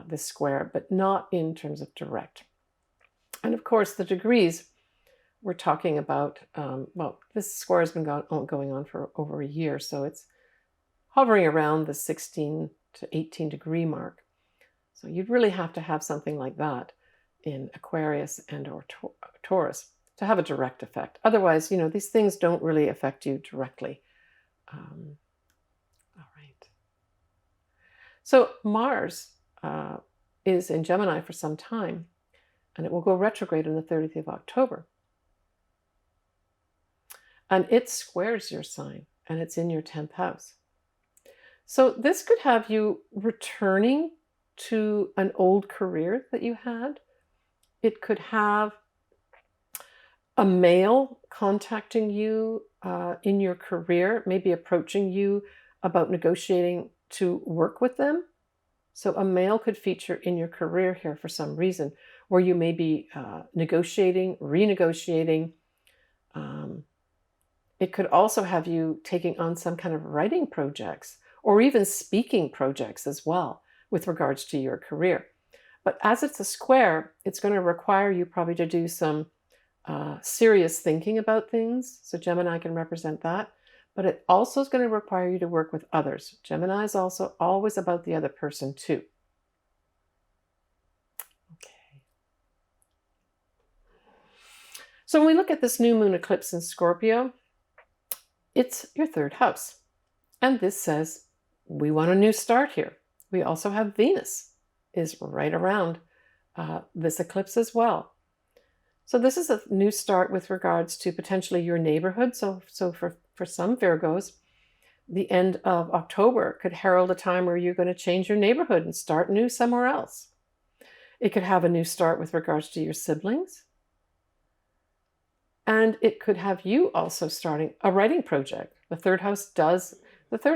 this square, but not in terms of direct. And of course, the degrees we're talking about, well, this square has been going on for over a year, so it's hovering around the 16 to 18 degree mark. So you'd really have to have something like that in Aquarius and or Taurus to have a direct effect. Otherwise, you know, these things don't really affect you directly. All right. So Mars is in Gemini for some time, and it will go retrograde on the 30th of October. And it squares your sign, and it's in your 10th house. So this could have you returning to an old career that you had. It could have a male contacting you in your career, maybe approaching you about negotiating to work with them. So a male could feature in your career here for some reason, where you may be negotiating, renegotiating. It could also have you taking on some kind of writing projects or even speaking projects as well with regards to your career. But as it's a square, it's going to require you probably to do some serious thinking about things. So Gemini can represent that. But it also is going to require you to work with others. Gemini is also always about the other person too. Okay. So when we look at this new moon eclipse in Scorpio, it's your 3rd house. And this says, we want a new start here. We also have Venus is right around this eclipse as well. So this is a new start with regards to potentially your neighborhood. So for some Virgos, the end of October could herald a time where you're going to change your neighborhood and start new somewhere else. It could have a new start with regards to your siblings. And it could have you also starting a writing project. The 3rd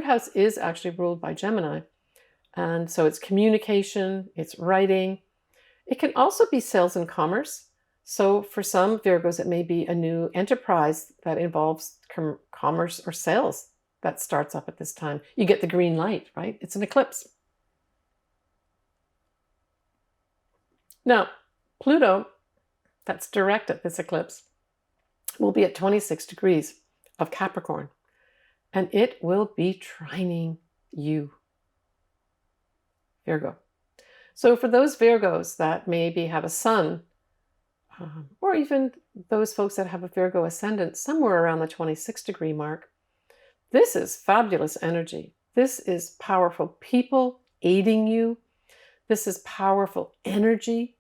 house is actually ruled by Gemini. And so it's communication, it's writing. It can also be sales and commerce. So for some Virgos, it may be a new enterprise that involves commerce or sales that starts up at this time. You get the green light, right? It's an eclipse. Now, Pluto, that's direct at this eclipse, will be at 26 degrees of Capricorn, and it will be trining you, Virgo. So for those Virgos that maybe have a sun, or even those folks that have a Virgo ascendant somewhere around the 26 degree mark, this is fabulous energy. This is powerful people aiding you. This is powerful energy.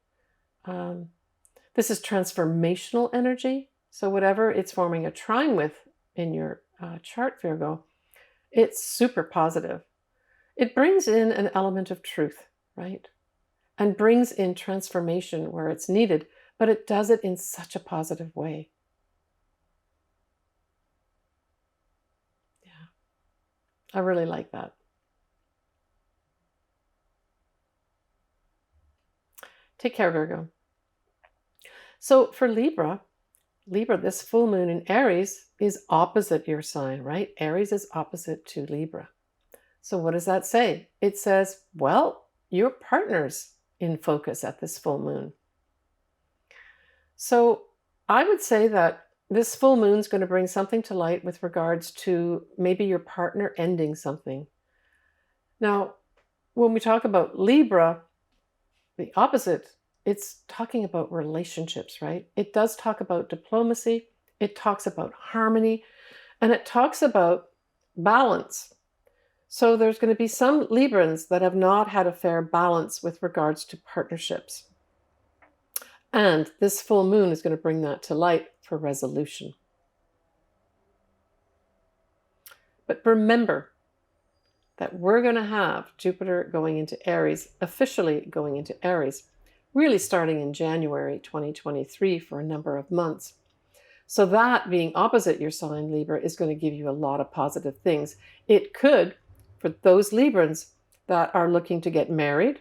This is transformational energy. So whatever it's forming a trine with in your chart, Virgo, it's super positive. It brings in an element of truth, right? And brings in transformation where it's needed, but it does it in such a positive way. Yeah, I really like that. Take care, Virgo. So for Libra, this full moon in Aries is opposite your sign, right? Aries is opposite to Libra. So what does that say? It says, well, your partner's in focus at this full moon. So I would say that this full moon is going to bring something to light with regards to maybe your partner ending something. Now, when we talk about Libra, the opposite, it's talking about relationships, right? It does talk about diplomacy. It talks about harmony, and it talks about balance. So there's going to be some Librans that have not had a fair balance with regards to partnerships. And this full moon is going to bring that to light for resolution. But remember that we're going to have Jupiter going into Aries, officially going into Aries, really starting in January 2023 for a number of months. So that being opposite your sign, Libra, is going to give you a lot of positive things. It could, for those Librans that are looking to get married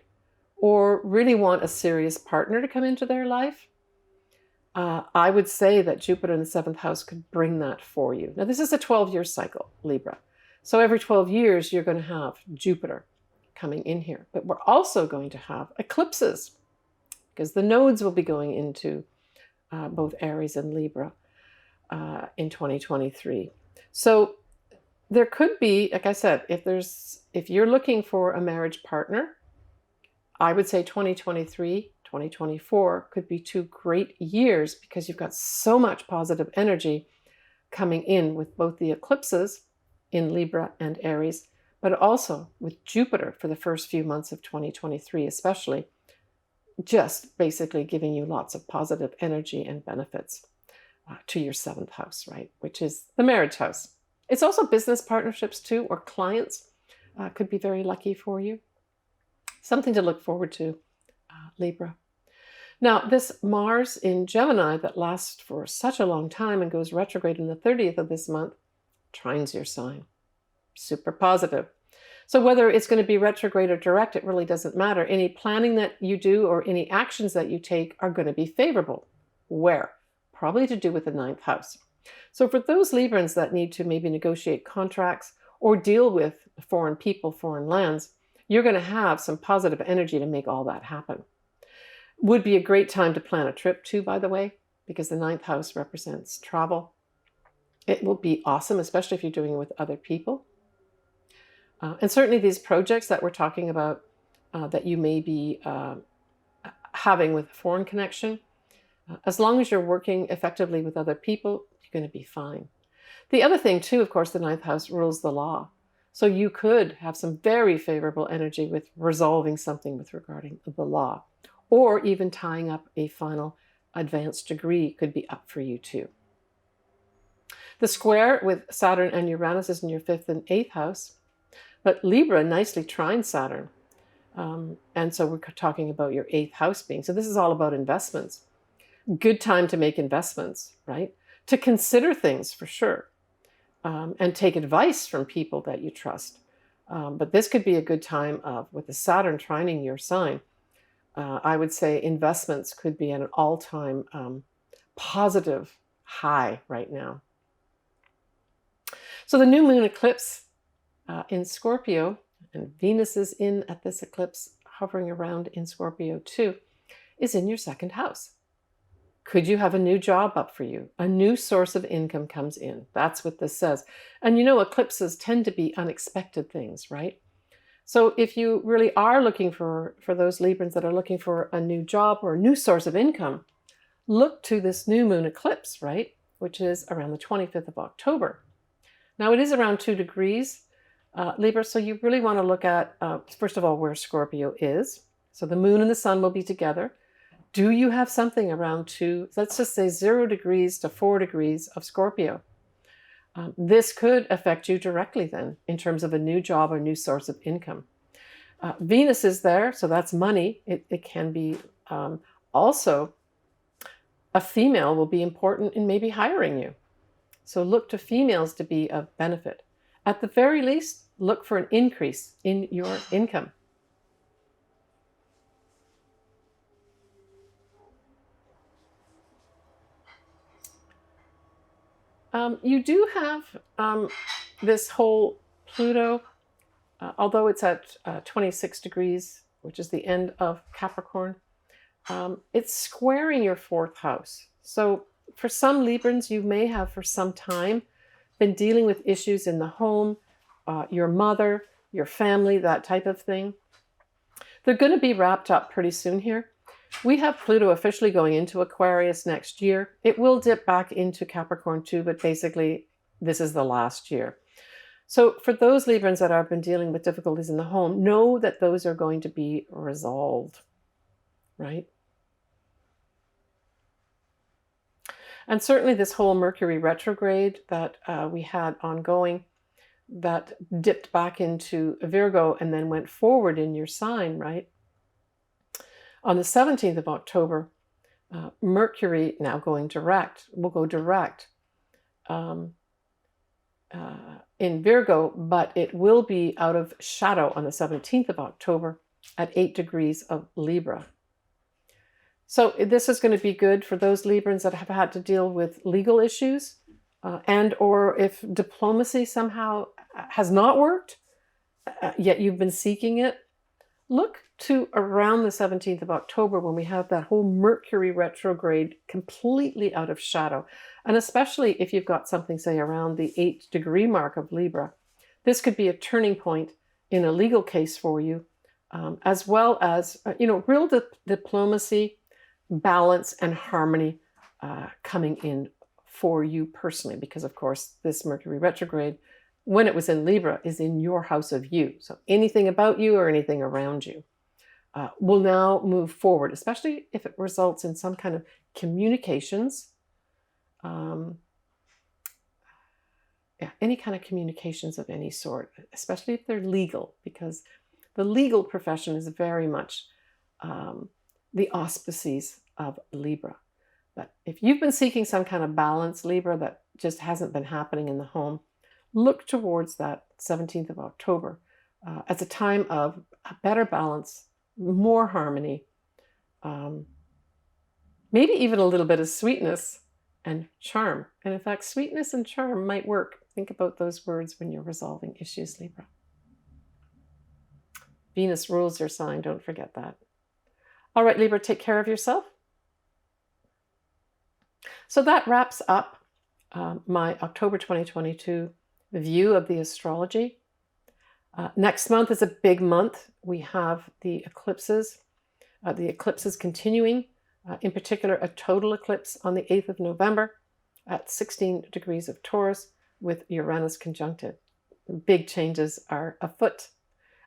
or really want a serious partner to come into their life, I would say that Jupiter in the 7th house could bring that for you. Now, this is a 12-year cycle, Libra. So every 12 years, you're going to have Jupiter coming in here. But we're also going to have eclipses, because the nodes will be going into both Aries and Libra in 2023. So there could be, like I said, if you're looking for a marriage partner, I would say 2023, 2024 could be 2 great years, because you've got so much positive energy coming in with both the eclipses in Libra and Aries, but also with Jupiter for the first few months of 2023, especially, just basically giving you lots of positive energy and benefits to your 7th house, right? Which is the marriage house. It's also business partnerships too, or clients could be very lucky for you. Something to look forward to, Libra. Now, this Mars in Gemini that lasts for such a long time and goes retrograde on the 30th of this month, trines your sign. Super positive. So whether it's going to be retrograde or direct, it really doesn't matter. Any planning that you do or any actions that you take are going to be favorable. Where? Probably to do with the 9th house. So for those Librans that need to maybe negotiate contracts or deal with foreign people, foreign lands, you're going to have some positive energy to make all that happen. Would be a great time to plan a trip too, by the way, because the 9th house represents travel. It will be awesome, especially if you're doing it with other people. And certainly these projects that we're talking about that you may be having with a foreign connection, as long as you're working effectively with other people, you're going to be fine. The other thing too, of course, the 9th house rules the law. So you could have some very favorable energy with resolving something with regarding the law, or even tying up a final advanced degree could be up for you too. The square with Saturn and Uranus is in your 5th and 8th house, but Libra nicely trines Saturn. And so we're talking about your 8th house being. So this is all about investments. Good time to make investments, right? To consider things for sure. And take advice from people that you trust. But this could be a good time with the Saturn trining your sign. I would say investments could be at an all-time positive high right now. So the new moon eclipse in Scorpio, and Venus is in at this eclipse, hovering around in Scorpio too, is in your 2nd house. Could you have a new job up for you? A new source of income comes in. That's what this says. And you know, eclipses tend to be unexpected things, right? So if you really are looking for those Librans that are looking for a new job or a new source of income, look to this new moon eclipse, right? Which is around the 25th of October. Now it is around 2 degrees, Libra, so you really want to look at, first of all, where Scorpio is. So the moon and the sun will be together. Do you have something around 2, let's just say 0 degrees to 4 degrees of Scorpio? This could affect you directly then in terms of a new job or new source of income. Venus is there, so that's money. It can be also a female will be important in maybe hiring you. So look to females to be of benefit. At the very least, look for an increase in your income. You do have this whole Pluto, although it's at 26 degrees, which is the end of Capricorn, it's squaring your 4th house. So for some Librans, you may have for some time been dealing with issues in the home, your mother, your family, that type of thing. They're going to be wrapped up pretty soon here. We have Pluto officially going into Aquarius next year. It will dip back into Capricorn too, but basically this is the last year. So for those Librans that have been dealing with difficulties in the home, know that those are going to be resolved, right? And certainly this whole Mercury retrograde that we had ongoing, that dipped back into Virgo and then went forward in your sign, right? On the 17th of October, Mercury, now going direct, will go direct in Virgo, but it will be out of shadow on the 17th of October at 8 degrees of Libra. So this is going to be good for those Librans that have had to deal with legal issues and or if diplomacy somehow has not worked, yet you've been seeking it. Look to around the 17th of October when we have that whole Mercury retrograde completely out of shadow. And especially if you've got something, say, around the 8-degree mark of Libra, this could be a turning point in a legal case for you, as well as, real diplomacy, balance, and harmony coming in for you personally. Because, of course, this Mercury retrograde, when it was in Libra, is in your house of you. So anything about you or anything around you will now move forward, especially if it results in some kind of communications. Any kind of communications of any sort, especially if they're legal, because the legal profession is very much the auspices of Libra. But if you've been seeking some kind of balance, Libra, that just hasn't been happening in the home, look towards that 17th of October as a time of a better balance, more harmony, maybe even a little bit of sweetness and charm. And in fact, sweetness and charm might work. Think about those words when you're resolving issues, Libra. Venus rules your sign, don't forget that. All right, Libra, take care of yourself. So that wraps up my October 2022 view of the astrology. Next month is a big month. We have the eclipses. The eclipses continuing, in particular a total eclipse on the 8th of November at 16 degrees of Taurus with Uranus conjuncted. Big changes are afoot.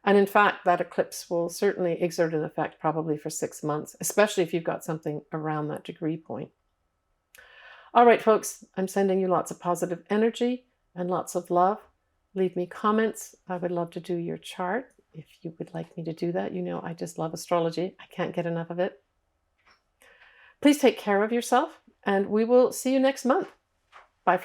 And in fact, that eclipse will certainly exert an effect probably for 6 months, especially if you've got something around that degree point. All right, folks, I'm sending you lots of positive energy and lots of love. Leave me comments. I would love to do your chart if you would like me to do that. You know, I just love astrology. I can't get enough of it. Please take care of yourself, and we will see you next month.